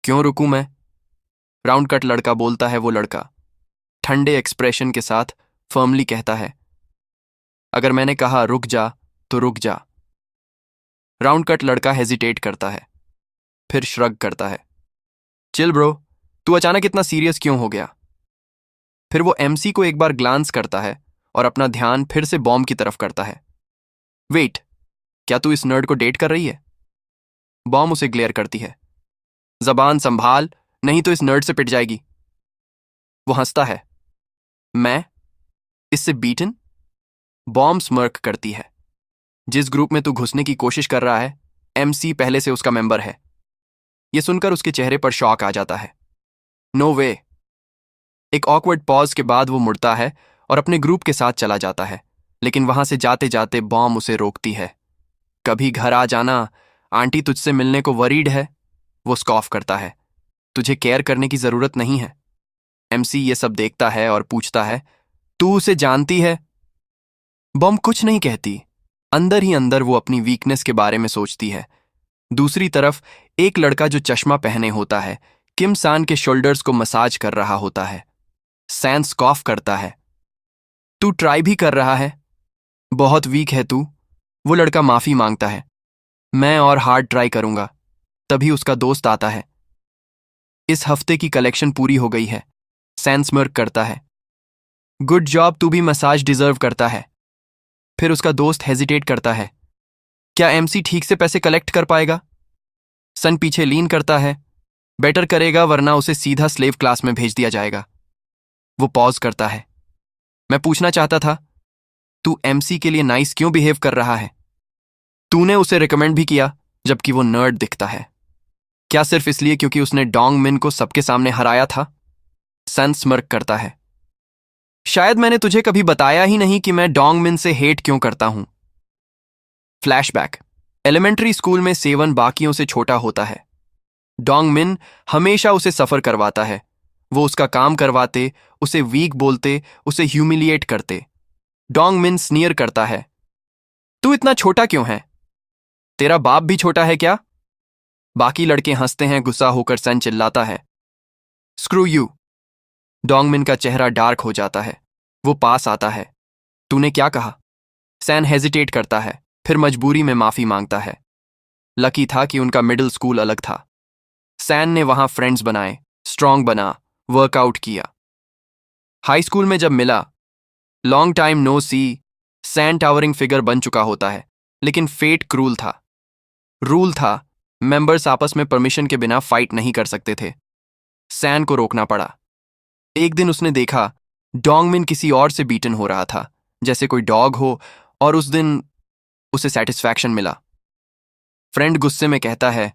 क्यों रुकूं मैं? राउंड कट लड़का बोलता है। वो लड़का ठंडे एक्सप्रेशन के साथ फर्मली कहता है, अगर मैंने कहा रुक जा तो रुक जा। राउंड कट लड़का हेजिटेट करता है, फिर श्रग करता है, चिल ब्रो, तू अचानक इतना सीरियस क्यों हो गया? फिर वो एमसी को एक बार ग्लांस करता है और अपना ध्यान फिर से बॉम्ब की तरफ करता है। वेट, क्या तू इस नर्ड को डेट कर रही है? बॉम्ब उसे ग्लेयर करती है, जबान संभाल, नहीं तो इस नर्ड से पिट जाएगी। वो हंसता है, मैं इससे बीटन? बॉम्ब स्मर्क करती है, जिस ग्रुप में तू घुसने की कोशिश कर रहा है, एमसी पहले से उसका मेंबर है। यह सुनकर उसके चेहरे पर शॉक आ जाता है। नो वे। एक ऑकवर्ड पॉज के बाद वो मुड़ता है और अपने ग्रुप के साथ चला जाता है, लेकिन वहां से जाते जाते बॉम्ब उसे रोकती है। कभी घर आ जाना, आंटी तुझसे मिलने को वरीड है। वो स्कॉफ करता है, तुझे केयर करने की जरूरत नहीं है। एमसी ये सब देखता है और पूछता है, तू उसे जानती है? बॉम्ब कुछ नहीं कहती। अंदर ही अंदर वो अपनी वीकनेस के बारे में सोचती है। दूसरी तरफ एक लड़का जो चश्मा पहने होता है किम सान के शोल्डर्स को मसाज कर रहा होता है। सैन स्कॉफ करता है, तू ट्राई भी कर रहा है? बहुत वीक है तू। वो लड़का माफी मांगता है, मैं और हार्ड ट्राई करूंगा। तभी उसका दोस्त आता है, इस हफ्ते की कलेक्शन पूरी हो गई है। सैन स्मर्क करता है, गुड जॉब, तू भी मसाज डिजर्व करता है। फिर उसका दोस्त हेजिटेट करता है, क्या एमसी ठीक से पैसे कलेक्ट कर पाएगा? सन पीछे लीन करता है, बेटर करेगा वरना उसे सीधा स्लेव क्लास में भेज दिया जाएगा। वो पॉज करता है, मैं पूछना चाहता था, तू एमसी के लिए नाइस क्यों बिहेव कर रहा है? तूने उसे रिकमेंड भी किया जबकि वो नर्ड दिखता है। क्या सिर्फ इसलिए क्योंकि उसने डोंग मिन को सबके सामने हराया था? सन स्मर्क करता है, शायद मैंने तुझे कभी बताया ही नहीं कि मैं डोंग मिन से हेट क्यों करता हूं। फ्लैशबैक। एलिमेंट्री स्कूल में सेवन बाकियों से छोटा होता है। डोंग मिन हमेशा उसे सफर करवाता है वो उसका काम करवाते, उसे वीक बोलते, उसे ह्यूमिलिएट करते। डोंग मिन स्नीयर करता है, तू इतना छोटा क्यों है? तेरा बाप भी छोटा है क्या? बाकी लड़के हंसते हैं। गुस्सा होकर सन चिल्लाता है, स्क्रू यू। डोंग मिन का चेहरा डार्क हो जाता है। वो पास आता है। तूने क्या कहा? सैन हेजिटेट करता है, फिर मजबूरी में माफी मांगता है। लकी था कि उनका मिडिल स्कूल अलग था। सैन ने वहां फ्रेंड्स बनाए, स्ट्रांग बना, वर्कआउट किया। हाई स्कूल में जब मिला, लॉन्ग टाइम नो सी, सैन टावरिंग फिगर बन चुका होता है। लेकिन फेट क्रूल था। रूल था, मेंबर्स आपस में परमिशन के बिना फाइट नहीं कर सकते थे। सैन को रोकना पड़ा। एक दिन उसने देखा डोंग मिन किसी और से बीटन हो रहा था, जैसे कोई डॉग हो, और उस दिन उसे सेटिस्फैक्शन मिला। फ्रेंड गुस्से में कहता है,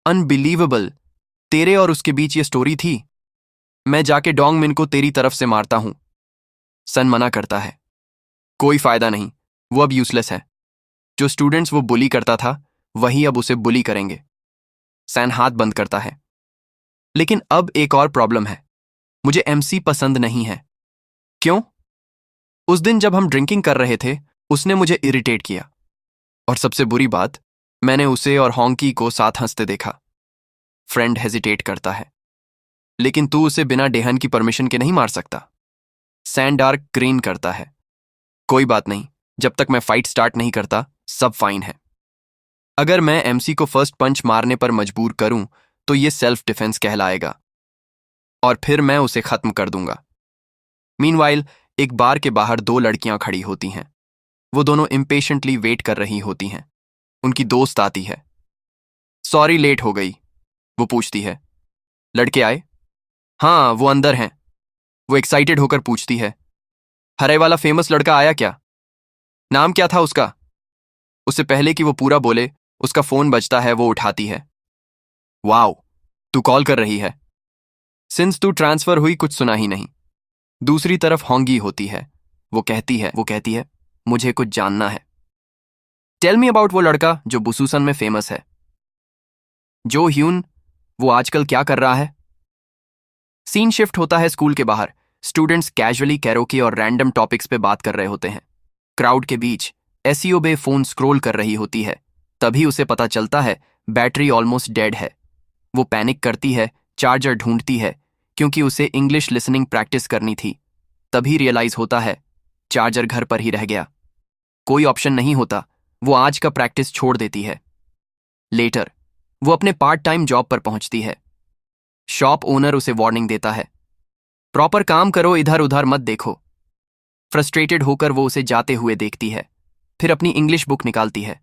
अनबिलीवेबल, तेरे और उसके बीच ये स्टोरी थी? मैं जाके डोंग मिन को तेरी तरफ से मारता हूं। सन मना करता है, कोई फायदा नहीं, वो अब यूजलेस है। जो स्टूडेंट्स वो बुली करता था वही अब उसे बुली करेंगे। सैन हाथ बंद करता है। लेकिन अब एक और प्रॉब्लम है, मुझे एमसी पसंद नहीं है। क्यों? उस दिन जब हम ड्रिंकिंग कर रहे थे, उसने मुझे इरिटेट किया। और सबसे बुरी बात, मैंने उसे और हॉन्की को साथ हंसते देखा। फ्रेंड हेजिटेट करता है, लेकिन तू उसे बिना डेहन की परमिशन के नहीं मार सकता। सैन डार्क ग्रीन करता है, कोई बात नहीं, जब तक मैं फाइट स्टार्ट नहीं करता सब फाइन है। अगर मैं एमसी को फर्स्ट पंच मारने पर मजबूर करूं तो ये सेल्फ डिफेंस कहलाएगा, और फिर मैं उसे खत्म कर दूंगा। मीनवाइल एक बार के बाहर दो लड़कियां खड़ी होती हैं। वो दोनों इम्पेशेंटली वेट कर रही होती हैं। उनकी दोस्त आती है। सॉरी लेट हो गई, वो पूछती है। लड़के आए? हाँ, वो अंदर हैं। वो एक्साइटेड होकर पूछती है, हरे वाला फेमस लड़का आया क्या? नाम क्या था उसका? उससे पहले कि वो पूरा बोले, उसका फोन बजता है। वो उठाती है। वाओ, तू कॉल कर रही है? सिंस तू ट्रांसफर हुई कुछ सुना ही नहीं। दूसरी तरफ होंगी होती है। वो कहती है, मुझे कुछ जानना है। टेल मी अबाउट वो लड़का जो बुसूसन में फेमस है। जो ह्यून, वो आजकल क्या कर रहा है? सीन शिफ्ट होता है स्कूल के बाहर। स्टूडेंट्स कैजुअली कैरोकी और रैंडम टॉपिक्स पे बात कर रहे होते हैं। क्राउड के बीच एसियो बे फोन स्क्रॉल कर रही होती है। तभी उसे पता चलता है बैटरी ऑलमोस्ट डेड है। वो पैनिक करती है, चार्जर ढूंढती है, क्योंकि उसे इंग्लिश लिसनिंग प्रैक्टिस करनी थी। तभी रियलाइज होता है चार्जर घर पर ही रह गया। कोई ऑप्शन नहीं होता, वो आज का प्रैक्टिस छोड़ देती है। लेटर वो अपने पार्ट टाइम जॉब पर पहुंचती है। शॉप ओनर उसे वार्निंग देता है, प्रॉपर काम करो, इधर उधर मत देखो। फ्रस्ट्रेटेड होकर वो उसे जाते हुए देखती है, फिर अपनी इंग्लिश बुक निकालती है।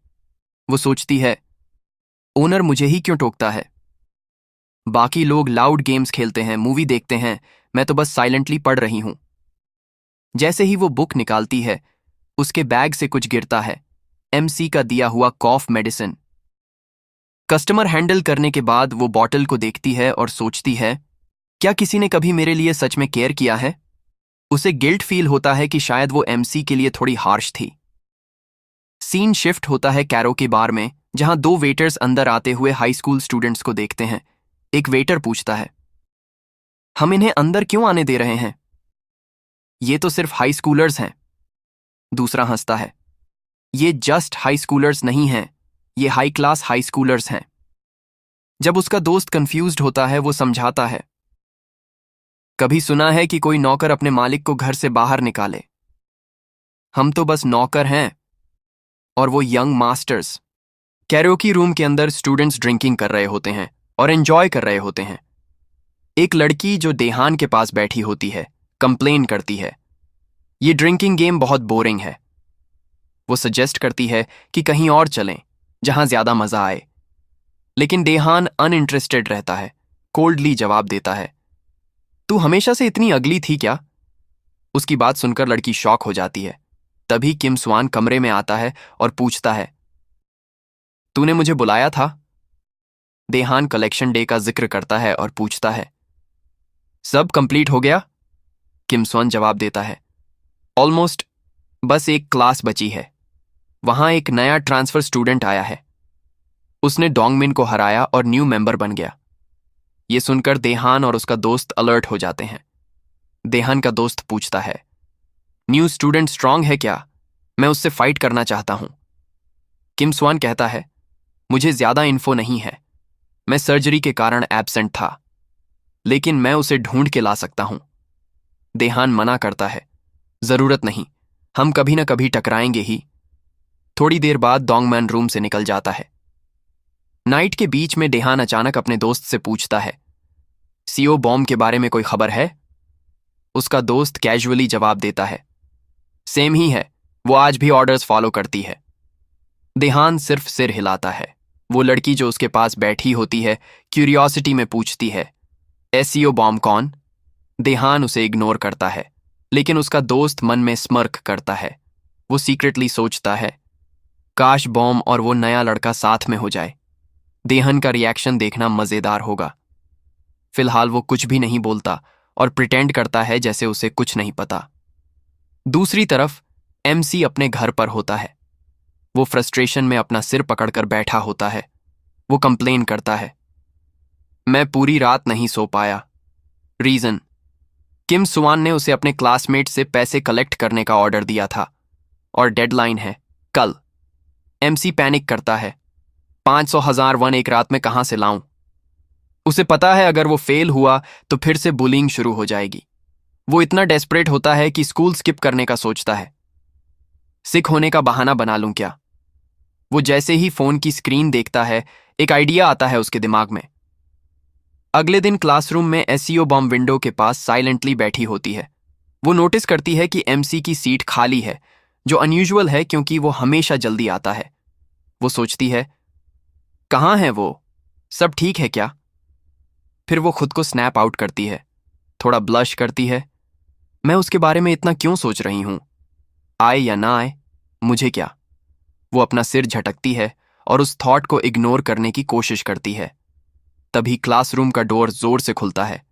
वो सोचती है, ओनर मुझे ही क्यों टोकता है? बाकी लोग लाउड गेम्स खेलते हैं, मूवी देखते हैं, मैं तो बस साइलेंटली पढ़ रही हूं। जैसे ही वो बुक निकालती है, उसके बैग से कुछ गिरता है। एमसी का दिया हुआ कॉफ मेडिसिन। कस्टमर हैंडल करने के बाद वो बॉटल को देखती है और सोचती है, क्या किसी ने कभी मेरे लिए सच में केयर किया है? उसे गिल्ट फील होता है कि शायद वो एमसी के लिए थोड़ी हार्श थी। सीन शिफ्ट होता है कैरोके बार में, जहां दो वेटर्स अंदर आते हुए हाई स्कूल स्टूडेंट्स को देखते हैं। एक वेटर पूछता है, हम इन्हें अंदर क्यों आने दे रहे हैं? ये तो सिर्फ हाई स्कूलर्स हैं। दूसरा हंसता है, ये जस्ट हाई स्कूलर्स नहीं हैं, ये हाई क्लास हाई स्कूलर्स हैं। जब उसका दोस्त कंफ्यूज्ड होता है, वो समझाता है, कभी सुना है कि कोई नौकर अपने मालिक को घर से बाहर निकाले? हम तो बस नौकर हैं, और वो यंग मास्टर्स। कैरोकी रूम के अंदर स्टूडेंट्स ड्रिंकिंग कर रहे होते हैं और एंजॉय कर रहे होते हैं। एक लड़की जो देहान के पास बैठी होती है, कंप्लेन करती है, ये ड्रिंकिंग गेम बहुत बोरिंग है। वो सजेस्ट करती है कि कहीं और चलें, जहां ज्यादा मजा आए। लेकिन देहान अनइंटरेस्टेड रहता है, कोल्डली जवाब देता है, तू हमेशा से इतनी अगली थी क्या? उसकी बात सुनकर लड़की शॉक हो जाती है। तभी किम स्वान कमरे में आता है और पूछता है, तूने मुझे बुलाया था? देहान कलेक्शन डे का जिक्र करता है और पूछता है, सब कंप्लीट हो गया? किम स्वान जवाब देता है, ऑलमोस्ट, बस एक क्लास बची है। वहां एक नया ट्रांसफर स्टूडेंट आया है। उसने डोंगमिन को हराया और न्यू मेंबर बन गया। ये सुनकर देहान और उसका दोस्त अलर्ट हो जाते हैं। देहान का दोस्त पूछता है, न्यू स्टूडेंट स्ट्रांग है क्या? मैं उससे फाइट करना चाहता हूं। किम स्वान कहता है, मुझे ज्यादा इन्फो नहीं है, मैं सर्जरी के कारण एब्सेंट था, लेकिन मैं उसे ढूंढ के ला सकता हूं। देहान मना करता है, जरूरत नहीं, हम कभी ना कभी टकराएंगे ही। थोड़ी देर बाद डोंगमैन रूम से निकल जाता है। नाइट के बीच में देहान अचानक अपने दोस्त से पूछता है, सीओ बॉम्ब के बारे में कोई खबर है? उसका दोस्त कैजुअली जवाब देता है, सेम ही है, वो आज भी ऑर्डर्स फॉलो करती है। देहान सिर्फ सिर हिलाता है। वो लड़की जो उसके पास बैठी होती है क्यूरियोसिटी में पूछती है, एसईओ बॉम्ब कौन? देहान उसे इग्नोर करता है, लेकिन उसका दोस्त मन में स्मर्क करता है। वो सीक्रेटली सोचता है, काश बॉम्ब और वो नया लड़का साथ में हो जाए। देहन का रिएक्शन देखना मजेदार होगा। फिलहाल वो कुछ भी नहीं बोलता और प्रिटेंड करता है जैसे उसे कुछ नहीं पता। दूसरी तरफ एमसी अपने घर पर होता है। वो फ्रस्ट्रेशन में अपना सिर पकड़कर बैठा होता है। वो कंप्लेन करता है, मैं पूरी रात नहीं सो पाया। रीजन, किम स्वान ने उसे अपने क्लासमेट से पैसे कलेक्ट करने का ऑर्डर दिया था और डेडलाइन है कल। एमसी पैनिक करता है, 500,000 वन एक रात में कहां से लाऊं? उसे पता है अगर वो फेल हुआ तो फिर से बुलिंग शुरू हो जाएगी। वो इतना डेस्परेट होता है कि स्कूल स्किप करने का सोचता है। सिक होने का बहाना बना लूं क्या? वो जैसे ही फोन की स्क्रीन देखता है, एक आइडिया आता है उसके दिमाग में। अगले दिन क्लासरूम में एसईओ बॉम्ब विंडो के पास साइलेंटली बैठी होती है। वो नोटिस करती है कि एमसी की सीट खाली है, जो अनयूजुअल है क्योंकि वो हमेशा जल्दी आता है। वो सोचती है, कहाँ है वो? सब ठीक है क्या? फिर वो खुद को स्नैप आउट करती है, थोड़ा ब्लश करती है। मैं उसके बारे में इतना क्यों सोच रही हूं? आए या ना आए, मुझे क्या? वो अपना सिर झटकती है और उस थॉट को इग्नोर करने की कोशिश करती है। तभी क्लासरूम का डोर जोर से खुलता है।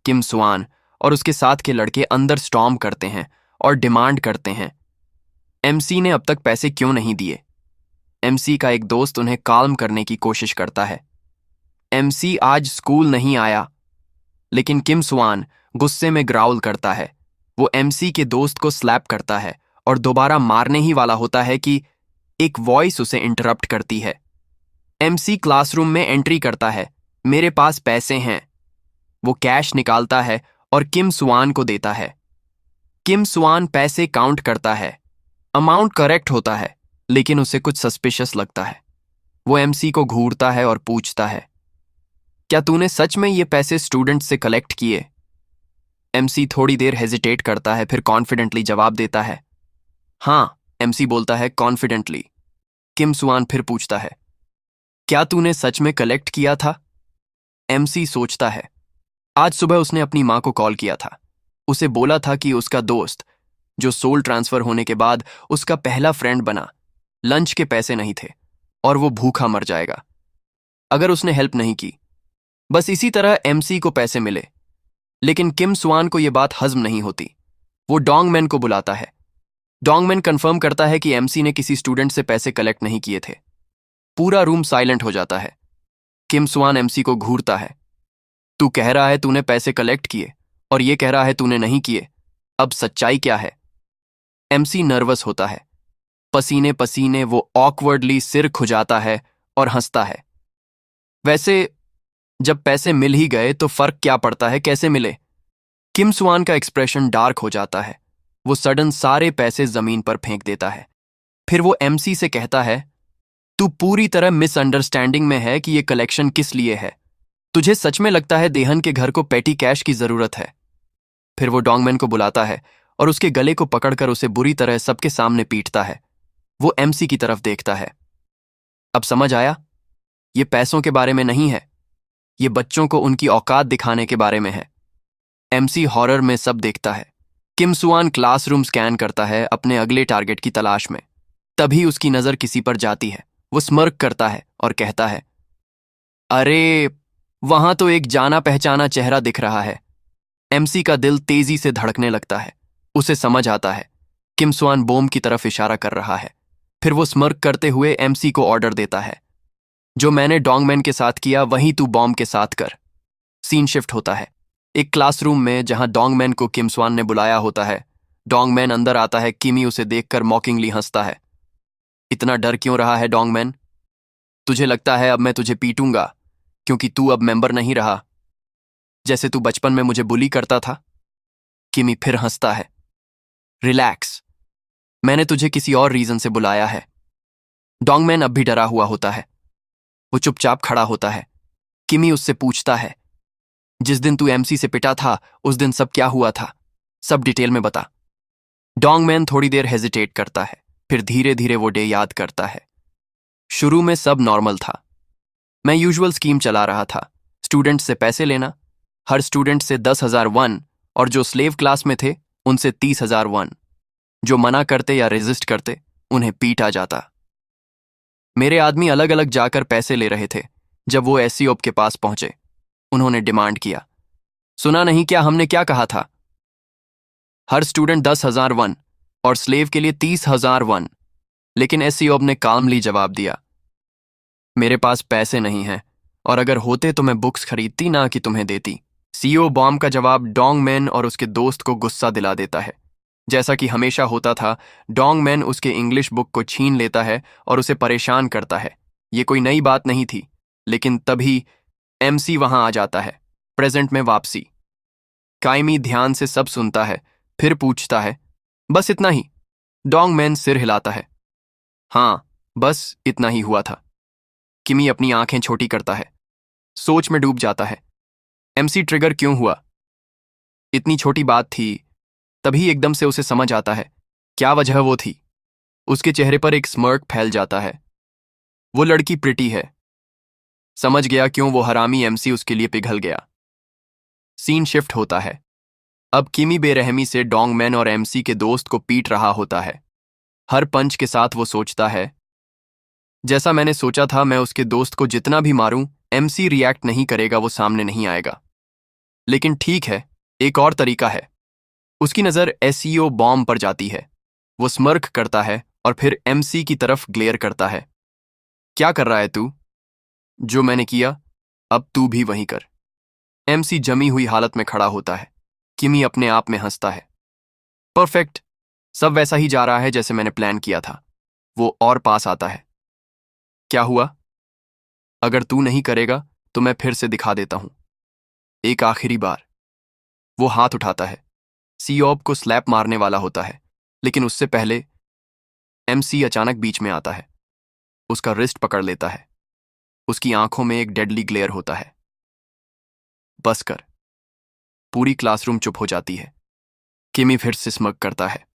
किम स्वान और उसके साथ के लड़के अंदर स्टॉर्म करते हैं और डिमांड करते हैं, एमसी ने अब तक पैसे क्यों नहीं दिए? एमसी का एक दोस्त उन्हें काल्म करने की कोशिश करता है। एमसी आज स्कूल नहीं आया, लेकिन किम स्वान गुस्से में ग्राउल करता है। वो एमसी के दोस्त को स्लैप करता है और दोबारा मारने ही वाला होता है कि एक वॉइस उसे इंटरप्ट करती है। एमसी क्लासरूम में एंट्री करता है, मेरे पास पैसे हैं। वो कैश निकालता है और किम स्वान को देता है। किम स्वान पैसे काउंट करता है। अमाउंट करेक्ट होता है, लेकिन उसे कुछ सस्पिशियस लगता है। वो एमसी को घूरता है और पूछता है, क्या तूने सच में ये पैसे स्टूडेंट से कलेक्ट किए? एमसी थोड़ी देर हेजिटेट करता है, फिर कॉन्फिडेंटली जवाब देता है, हाँ। एमसी बोलता है कॉन्फिडेंटली। किम स्वान फिर पूछता है, क्या तूने सच में कलेक्ट किया था? एमसी सोचता है, आज सुबह उसने अपनी मां को कॉल किया था। उसे बोला था कि उसका दोस्त, जो सोल ट्रांसफर होने के बाद उसका पहला फ्रेंड बना, लंच के पैसे नहीं थे और वो भूखा मर जाएगा अगर उसने हेल्प नहीं की। बस इसी तरह एमसी को पैसे मिले, लेकिन किम स्वान को यह बात हजम नहीं होती। वो डोंगमैन को बुलाता है। डोंगमैन कंफर्म करता है कि एमसी ने किसी स्टूडेंट से पैसे कलेक्ट नहीं किए थे। पूरा रूम साइलेंट हो जाता है। किम स्वान एमसी को घूरता है, तू कह रहा है तूने पैसे कलेक्ट किए और ये कह रहा है तूने नहीं किए, अब सच्चाई क्या है? एमसी नर्वस होता है। पसीने पसीने वो ऑकवर्डली सिर खुजाता है और हंसता है। वैसे जब पैसे मिल ही गए तो फर्क क्या पड़ता है कैसे मिले? किम स्वान का एक्सप्रेशन डार्क हो जाता है। वो सडन सारे पैसे जमीन पर फेंक देता है। फिर वो एमसी से कहता है, तू पूरी तरह मिसअंडरस्टैंडिंग में है कि ये कलेक्शन किस लिए है। तुझे सच में लगता है देहन के घर को पेटी कैश की जरूरत है? फिर वो डोंगमैन को बुलाता है और उसके गले को पकड़कर उसे बुरी तरह सबके सामने पीटता है। वो एमसी की तरफ देखता है। अब समझ आया? ये पैसों के बारे में नहीं है, ये बच्चों को उनकी औकात दिखाने के बारे में है। एमसी हॉरर में सब देखता है। किम स्वान क्लासरूम स्कैन करता है अपने अगले टारगेट की तलाश में। तभी उसकी नजर किसी पर जाती है। वो स्मर्क करता है और कहता है, अरे वहां तो एक जाना पहचाना चेहरा दिख रहा है। एमसी का दिल तेजी से धड़कने लगता है। उसे समझ आता है किम स्वान बॉम्ब की तरफ इशारा कर रहा है। फिर वो स्मर्क करते हुए एमसी को ऑर्डर देता है, जो मैंने डोंगमैन के साथ किया वही तू बॉम्ब के साथ कर। सीन शिफ्ट होता है। एक क्लासरूम में जहां डोंगमैन को किम स्वान ने बुलाया होता है। डोंगमैन अंदर आता है। किमी उसे देखकर मॉकिंगली हंसता है। इतना डर क्यों रहा है डोंगमैन? तुझे लगता है अब मैं तुझे पीटूंगा क्योंकि तू अब मेंबर नहीं रहा, जैसे तू बचपन में मुझे बुली करता था? किमी फिर हंसता है। रिलैक्स, मैंने तुझे किसी और रीजन से बुलाया है। डोंगमैन अब भी डरा हुआ होता है। वो चुपचाप खड़ा होता है। किमी उससे पूछता है, जिस दिन तू एमसी से पिटा था उस दिन सब क्या हुआ था? सब डिटेल में बता। डोंगमैन थोड़ी देर हेजिटेट करता है, फिर धीरे धीरे वो डे याद करता है। शुरू में सब नॉर्मल था। मैं यूजुअल स्कीम चला रहा था, स्टूडेंट से पैसे लेना, हर स्टूडेंट से 10,000 वन, और जो स्लेव क्लास में थे उनसे 30,000 वन। जो मना करते या रेजिस्ट करते उन्हें पीटा जाता। मेरे आदमी अलग अलग जाकर पैसे ले रहे थे। जब वो एससीओप के पास पहुंचे, उन्होंने डिमांड किया, सुना नहीं क्या हमने क्या कहा था? हर स्टूडेंट 10,000 वन और स्लेव के लिए 30,000 वन। लेकिन एससीओप ने कामली जवाब दिया, मेरे पास पैसे नहीं हैं, और अगर होते तो मैं बुक्स खरीदती ना कि तुम्हें देती। सीईओ बॉम्ब का जवाब डोंगमैन और उसके दोस्त को गुस्सा दिला देता है। जैसा कि हमेशा होता था, डोंगमैन उसके इंग्लिश बुक को छीन लेता है और उसे परेशान करता है। ये कोई नई बात नहीं थी, लेकिन तभी एमसी वहां आ जाता है। प्रेजेंट में वापसी। कायमी ध्यान से सब सुनता है, फिर पूछता है, बस इतना ही? डोंगमैन सिर हिलाता है, हाँ, बस इतना ही हुआ था। किमी अपनी आंखें छोटी करता है, सोच में डूब जाता है। एमसी ट्रिगर क्यों हुआ? इतनी छोटी बात थी। तभी एकदम से उसे समझ आता है क्या वजह वो थी। उसके चेहरे पर एक स्मर्क फैल जाता है। वो लड़की प्रिटी है। समझ गया क्यों वो हरामी एमसी उसके लिए पिघल गया। सीन शिफ्ट होता है। अब किमी बेरहमी से डोंगमैन और एमसी के दोस्त को पीट रहा होता है। हर पंच के साथ वो सोचता है, जैसा मैंने सोचा था, मैं उसके दोस्त को जितना भी मारूं, एमसी रिएक्ट नहीं करेगा, वो सामने नहीं आएगा। लेकिन ठीक है, एक और तरीका है। उसकी नजर एसईओ बॉम्ब पर जाती है। वो स्मर्क करता है और फिर एमसी की तरफ ग्लेयर करता है। क्या कर रहा है तू? जो मैंने किया, अब तू भी वही कर। एमसी जमी हुई हालत में खड़ा होता है। किमी अपने आप में हंसता है। परफेक्ट, सब वैसा ही जा रहा है जैसे मैंने प्लान किया था। वो और पास आता है। क्या हुआ? अगर तू नहीं करेगा तो मैं फिर से दिखा देता हूं, एक आखिरी बार। वो हाथ उठाता है। सीओप को स्लैप मारने वाला होता है, लेकिन उससे पहले एमसी अचानक बीच में आता है। उसका रिस्ट पकड़ लेता है। उसकी आंखों में एक डेडली ग्लेयर होता है। बस कर। पूरी क्लासरूम चुप हो जाती है। किमी फिर से स्मग करता है।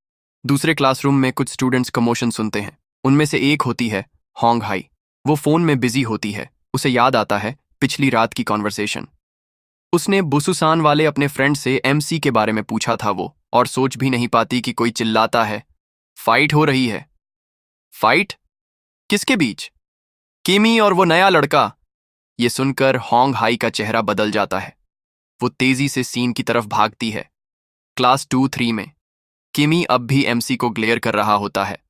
दूसरे क्लासरूम में कुछ स्टूडेंट्स कमोशन सुनते हैं। उनमें से एक होती है होंग हाई। वो फोन में बिजी होती है। उसे याद आता है पिछली रात की कॉन्वर्सेशन। उसने बुसुसान वाले अपने फ्रेंड से एमसी के बारे में पूछा था वो, और सोच भी नहीं पाती कि कोई चिल्लाता है, फाइट हो रही है। फाइट? किसके बीच? किमी और वो नया लड़का। ये सुनकर होंग हाई का चेहरा बदल जाता है। वो तेजी से सीन की तरफ भागती है। क्लास 2-3 में किमी अब भी एमसी को ग्लेयर कर रहा होता है।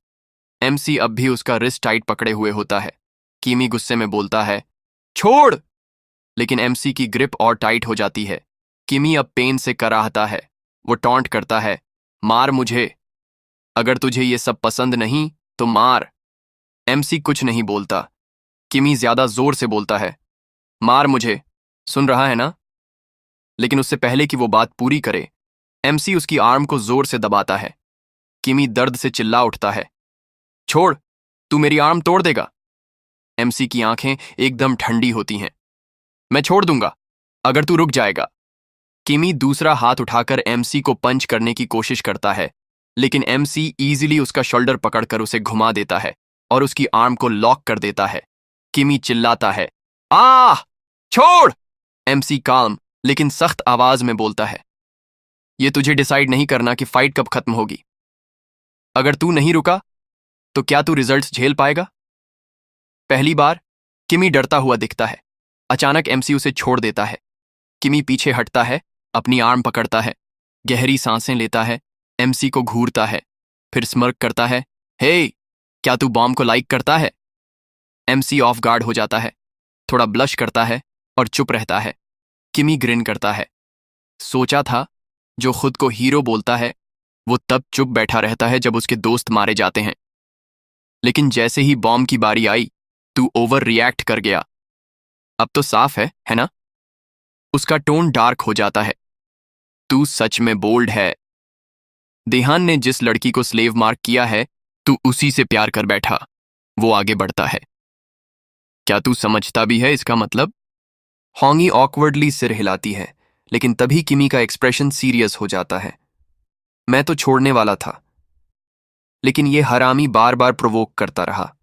एमसी अब भी उसका रिस्ट टाइट पकड़े हुए होता है। किमी गुस्से में बोलता है, छोड़! लेकिन एमसी की ग्रिप और टाइट हो जाती है। किमी अब पेन से कराहता है। वो टॉन्ट करता है, मार मुझे। अगर तुझे ये सब पसंद नहीं तो मार। एमसी कुछ नहीं बोलता। किमी ज्यादा जोर से बोलता है, मार मुझे, सुन रहा है ना? लेकिन उससे पहले कि वो बात पूरी करे, एमसी उसकी आर्म को जोर से दबाता है। किमी दर्द से चिल्ला उठता है, छोड़, तू मेरी आर्म तोड़ देगा। एमसी की आंखें एकदम ठंडी होती हैं। मैं छोड़ दूंगा अगर तू रुक जाएगा। किमी दूसरा हाथ उठाकर एमसी को पंच करने की कोशिश करता है, लेकिन एमसी इजीली उसका शोल्डर पकड़कर उसे घुमा देता है और उसकी आर्म को लॉक कर देता है। किमी चिल्लाता है, आह! छोड़! एमसी काल्म लेकिन सख्त आवाज में बोलता है, ये तुझे डिसाइड नहीं करना कि फाइट कब खत्म होगी। अगर तू नहीं रुका तो क्या तू रिजल्ट्स झेल पाएगा? पहली बार किमी डरता हुआ दिखता है। अचानक एमसी उसे छोड़ देता है। किमी पीछे हटता है, अपनी आर्म पकड़ता है, गहरी सांसें लेता है, एमसी को घूरता है, फिर स्मर्क करता है, हे, क्या तू बॉम्ब को लाइक करता है? एमसी ऑफ गार्ड हो जाता है, थोड़ा ब्लश करता है और चुप रहता है। किमी ग्रिन करता है। सोचा था, जो खुद को हीरो बोलता है वो तब चुप बैठा रहता है जब उसके दोस्त मारे जाते हैं। लेकिन जैसे ही बॉम्ब की बारी आई, तू ओवर रिएक्ट कर गया। अब तो साफ है ना? उसका टोन डार्क हो जाता है। तू सच में बोल्ड है। देहान ने जिस लड़की को स्लेव मार्क किया है, तू उसी से प्यार कर बैठा। वो आगे बढ़ता है। क्या तू समझता भी है इसका मतलब? होंगी ऑकवर्डली सिर हिलाती है, लेकिन तभी किमी का एक्सप्रेशन सीरियस हो जाता है। मैं तो छोड़ने वाला था, लेकिन ये हरामी बार बार प्रोवोक करता रहा।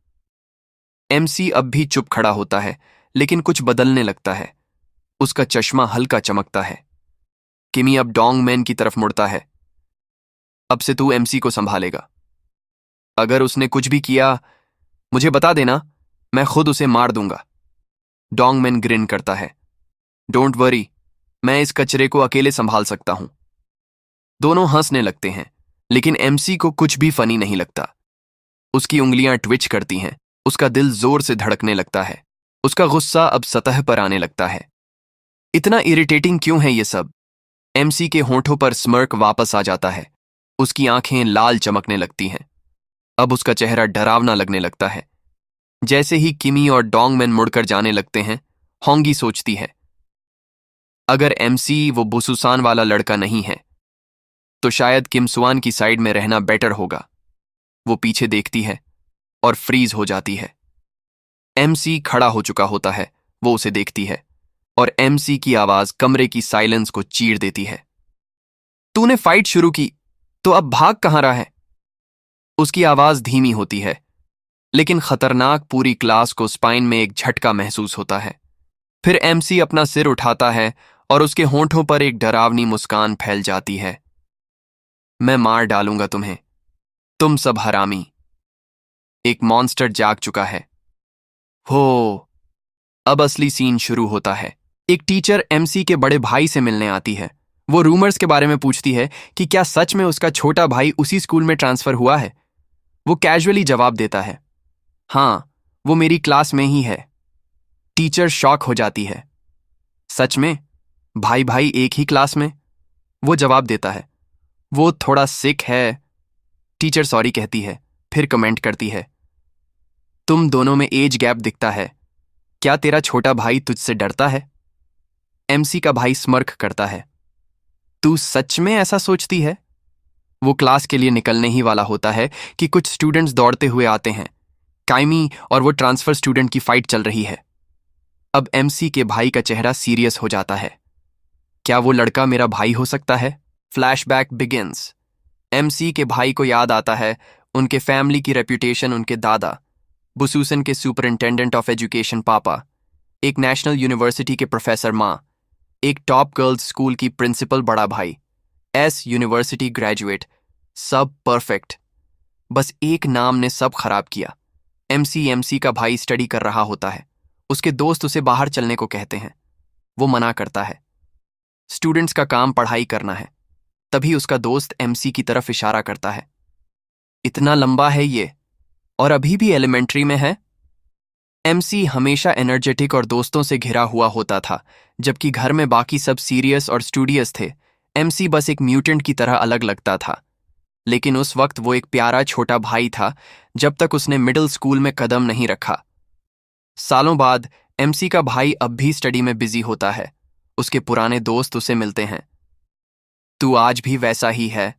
एमसी अब भी चुप खड़ा होता है, लेकिन कुछ बदलने लगता है। उसका चश्मा हल्का चमकता है। किमी अब डोंग मैन की तरफ मुड़ता है। अब से तू एमसी को संभालेगा। अगर उसने कुछ भी किया, मुझे बता देना, मैं खुद उसे मार दूंगा। डोंग मैन ग्रिन करता है। डोंट वरी, मैं इस कचरे को अकेले संभाल सकता हूं। दोनों हंसने लगते हैं, लेकिन एमसी को कुछ भी फनी नहीं लगता। उसकी उंगलियां ट्विच करती हैं, उसका दिल जोर से धड़कने लगता है। उसका गुस्सा अब सतह पर आने लगता है। इतना इरिटेटिंग क्यों है ये सब? एमसी के होंठों पर स्मर्क वापस आ जाता है। उसकी आंखें लाल चमकने लगती हैं। अब उसका चेहरा डरावना लगने लगता है। जैसे ही किमी और डोंगमैन मुड़कर जाने लगते हैं, होंगी सोचती है, अगर एमसी वो बुसुसान वाला लड़का नहीं है, तो शायद किम सुआन की साइड में रहना बेटर होगा। वो पीछे देखती है और फ्रीज हो जाती है। एमसी खड़ा हो चुका होता है। वो उसे देखती है और एमसी की आवाज कमरे की साइलेंस को चीर देती है। तूने फाइट शुरू की, तो अब भाग कहां रहा है? उसकी आवाज धीमी होती है, लेकिन खतरनाक। पूरी क्लास को स्पाइन में एक झटका महसूस होता है। फिर एमसी अपना सिर उठाता है और उसके होंठों पर एक डरावनी मुस्कान फैल जाती है। मैं मार डालूंगा तुम्हें, तुम सब हरामी। एक मॉन्स्टर जाग चुका है। हो, अब असली सीन शुरू होता है। एक टीचर एमसी के बड़े भाई से मिलने आती है। वो रूमर्स के बारे में पूछती है कि क्या सच में उसका छोटा भाई उसी स्कूल में ट्रांसफर हुआ है। वो कैजुअली जवाब देता है, हाँ, वो मेरी क्लास में ही है। टीचर शॉक हो जाती है। सच में? भाई भाई एक ही क्लास में? वो जवाब देता है, वो थोड़ा सिक है। टीचर सॉरी कहती है, फिर कमेंट करती है, तुम दोनों में एज गैप दिखता है। क्या तेरा छोटा भाई तुझसे डरता है? एमसी का भाई स्मर्क करता है। तू सच में ऐसा सोचती है? वो क्लास के लिए निकलने ही वाला होता है कि कुछ स्टूडेंट्स दौड़ते हुए आते हैं। काइमी और वो ट्रांसफर स्टूडेंट की फाइट चल रही है। अब एमसी के भाई का चेहरा सीरियस हो जाता है। क्या वो लड़का मेरा भाई हो सकता है? Flashback begins. एमसी के भाई को याद आता है उनके फैमिली की रेपुटेशन। उनके दादा बुसूसन के सुपरिंटेंडेंट ऑफ एजुकेशन पापा, एक नेशनल यूनिवर्सिटी के प्रोफेसर माँ, एक टॉप गर्ल्स स्कूल की प्रिंसिपल बड़ा भाई, एस यूनिवर्सिटी ग्रेजुएट, सब परफेक्ट। बस एक नाम ने सब खराब किया। एमसी का भाई स्टडी कर रहा होता है। उसके दोस्त उसे बाहर चलने को कहते हैं। वो मना करता है। स्टूडेंट्स का काम पढ़ाई करना है। तभी उसका दोस्त एमसी की तरफ इशारा करता है। इतना लंबा है ये, और अभी भी एलिमेंट्री में है। एमसी हमेशा एनर्जेटिक और दोस्तों से घिरा हुआ होता था, जबकि घर में बाकी सब सीरियस और स्टूडियस थे। एमसी बस एक म्यूटेंट की तरह अलग लगता था। लेकिन उस वक्त वो एक प्यारा छोटा भाई था, जब तक उसने मिडिल स्कूल में कदम नहीं रखा। सालों बाद एमसी का भाई अब भी स्टडी में बिजी होता है। उसके पुराने दोस्त उसे मिलते हैं। तू आज भी वैसा ही है।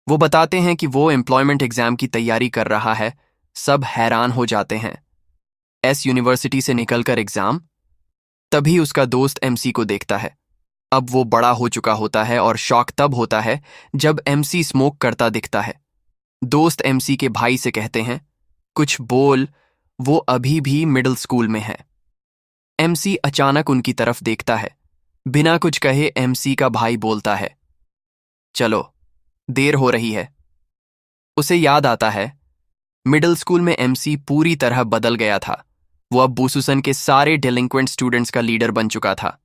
वो बताते हैं कि वो एम्प्लॉयमेंट एग्जाम की तैयारी कर रहा है। सब हैरान हो जाते हैं। एस यूनिवर्सिटी से निकलकर एग्जाम? तभी उसका दोस्त एमसी को देखता है। अब वो बड़ा हो चुका होता है और शॉक तब होता है जब एमसी स्मोक करता दिखता है। दोस्त एमसी के भाई से कहते हैं, कुछ बोल, वो अभी भी मिडिल स्कूल में है। एमसी अचानक उनकी तरफ देखता है। बिना कुछ कहे एमसी का भाई बोलता है, चलो, देर हो रही है। उसे याद आता है, मिडिल स्कूल में एमसी पूरी तरह बदल गया था। वो अब बुसुसन के सारे डेलिंक्वेंट स्टूडेंट्स का लीडर बन चुका था।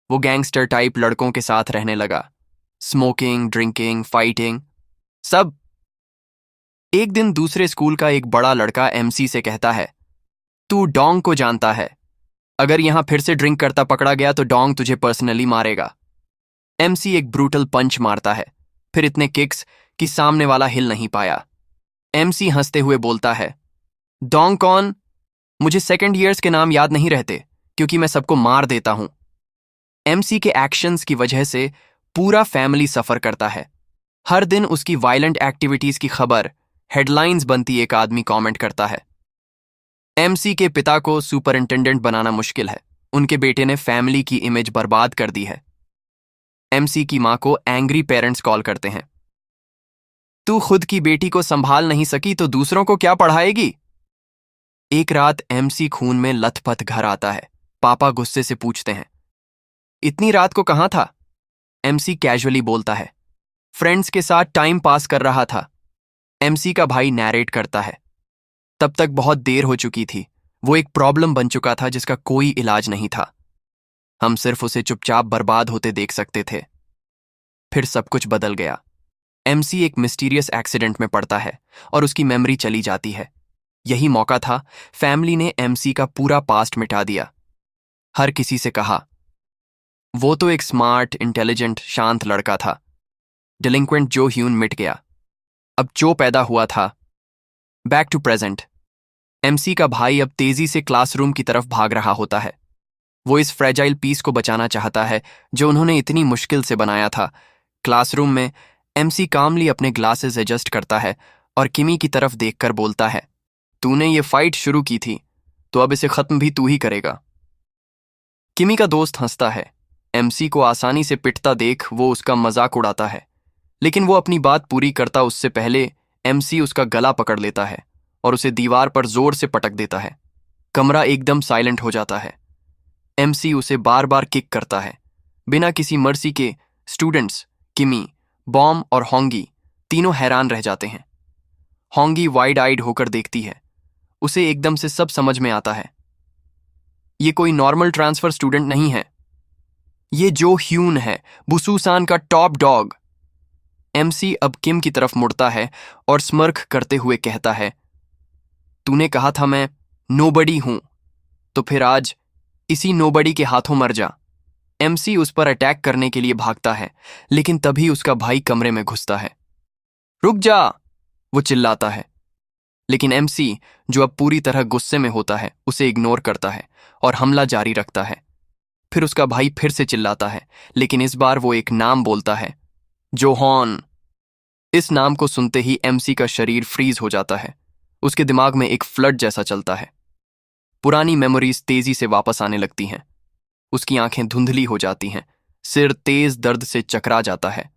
वो गैंगस्टर टाइप लड़कों के साथ रहने लगा। स्मोकिंग, ड्रिंकिंग, फाइटिंग, सब। एक दिन दूसरे स्कूल का एक बड़ा लड़का एमसी से कहता है, तू डोंग को जानता है? अगर यहां फिर से ड्रिंक करता पकड़ा गया तो डोंग तुझे पर्सनली मारेगा। एमसी एक ब्रूटल पंच मारता है, फिर इतने किक्स कि सामने वाला हिल नहीं पाया। एमसी हंसते हुए बोलता है, डोंग कौन? मुझे सेकंड ईयर्स के नाम याद नहीं रहते क्योंकि मैं सबको मार देता हूं। एमसी के एक्शंस की वजह से पूरा फैमिली सफर करता है। हर दिन उसकी वायलेंट एक्टिविटीज की खबर हेडलाइंस बनती, एक आदमी कमेंट करता है। एमसी के पिता को सुपरिंटेंडेंट बनाना मुश्किल है, उनके बेटे ने फैमिली की इमेज बर्बाद कर दी है। एमसी की मां को एंग्री पेरेंट्स कॉल करते हैं। तू खुद की बेटी को संभाल नहीं सकी तो दूसरों को क्या पढ़ाएगी? एक रात एमसी खून में लथपथ घर आता है। पापा गुस्से से पूछते हैं, इतनी रात को कहां था? एमसी कैजुअली बोलता है, फ्रेंड्स के साथ टाइम पास कर रहा था। एमसी का भाई नैरेट करता है, तब तक बहुत देर हो चुकी थी, वो एक प्रॉब्लम बन चुका था जिसका कोई इलाज नहीं था। हम सिर्फ उसे चुपचाप बर्बाद होते देख सकते थे। फिर सब कुछ बदल गया। एमसी एक मिस्टीरियस एक्सीडेंट में पड़ता है और उसकी मेमोरी चली जाती है। यही मौका था, फैमिली ने एमसी का पूरा पास्ट मिटा दिया। हर किसी से कहा, वो तो एक स्मार्ट, इंटेलिजेंट, शांत लड़का था। डिलिंक्वेंट जो ह्यून मिट गया। अब जो पैदा हुआ था। Back to present. एमसी का भाई अब तेजी से क्लासरूम की तरफ भाग रहा होता है। वो इस फ्रेजाइल पीस को बचाना चाहता है जो उन्होंने इतनी मुश्किल से बनाया था। क्लासरूम में एमसी कामली अपने ग्लासेस एडजस्ट करता है और किमी की तरफ देखकर बोलता है, तूने ये फाइट शुरू की थी तो अब इसे खत्म भी तू ही करेगा। किमी का दोस्त हंसता है। एमसी को आसानी से पिटता देख वो उसका मजाक उड़ाता है, लेकिन वो अपनी बात पूरी करता उससे पहले एमसी उसका गला पकड़ लेता है और उसे दीवार पर जोर से पटक देता है। कमरा एकदम साइलेंट हो जाता है। एमसी उसे बार बार किक करता है, बिना किसी मर्सी के। स्टूडेंट्स किमी, बॉम और होंगी तीनों हैरान रह जाते हैं। होंगी वाइड आइड होकर देखती है। उसे एकदम से सब समझ में आता है। ये कोई नॉर्मल ट्रांसफर स्टूडेंट नहीं है, ये जो ह्यून है, बुसूसान का टॉप डॉग। एमसी अब किम की तरफ मुड़ता है और स्मर्क करते हुए कहता है, तूने कहा था मैं नोबडी हूं, तो फिर आज इसी नोबडी के हाथों मर जा। एमसी उस पर अटैक करने के लिए भागता है, लेकिन तभी उसका भाई कमरे में घुसता है। रुक जा, वो चिल्लाता है, लेकिन एमसी, जो अब पूरी तरह गुस्से में होता है, उसे इग्नोर करता है और हमला जारी रखता है। फिर उसका भाई फिर से चिल्लाता है, लेकिन इस बार वो एक नाम बोलता है, जोहॉन। इस नाम को सुनते ही एमसी का शरीर फ्रीज हो जाता है। उसके दिमाग में एक फ्लड जैसा चलता है। पुरानी मेमोरीज तेजी से वापस आने लगती हैं। उसकी आंखें धुंधली हो जाती हैं, सिर तेज दर्द से चकरा जाता है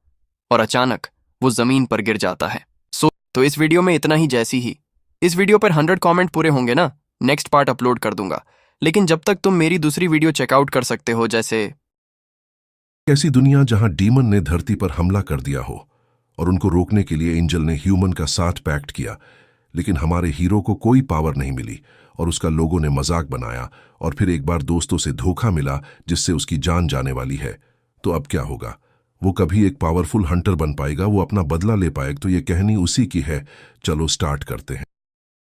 और अचानक वो जमीन पर गिर जाता है। तो इस वीडियो में इतना ही। जैसी ही इस वीडियो पर 100 कमेंट पूरे होंगे ना, नेक्स्ट पार्ट अपलोड कर दूंगा। लेकिन जब तक तुम मेरी दूसरी वीडियो चेकआउट कर सकते हो, जैसे ऐसी दुनिया जहां डीमन ने धरती पर हमला कर दिया हो और उनको रोकने के लिए एंजल ने ह्यूमन का साथ पैक्ट किया, लेकिन हमारे हीरो को कोई पावर नहीं मिली और उसका लोगों ने मजाक बनाया और फिर एक बार दोस्तों से धोखा मिला जिससे उसकी जान जाने वाली है। तो अब क्या होगा? वो कभी एक पावरफुल हंटर बन पाएगा? वो अपना बदला ले पाएगा? तो ये कहानी उसी की है। चलो स्टार्ट करते हैं।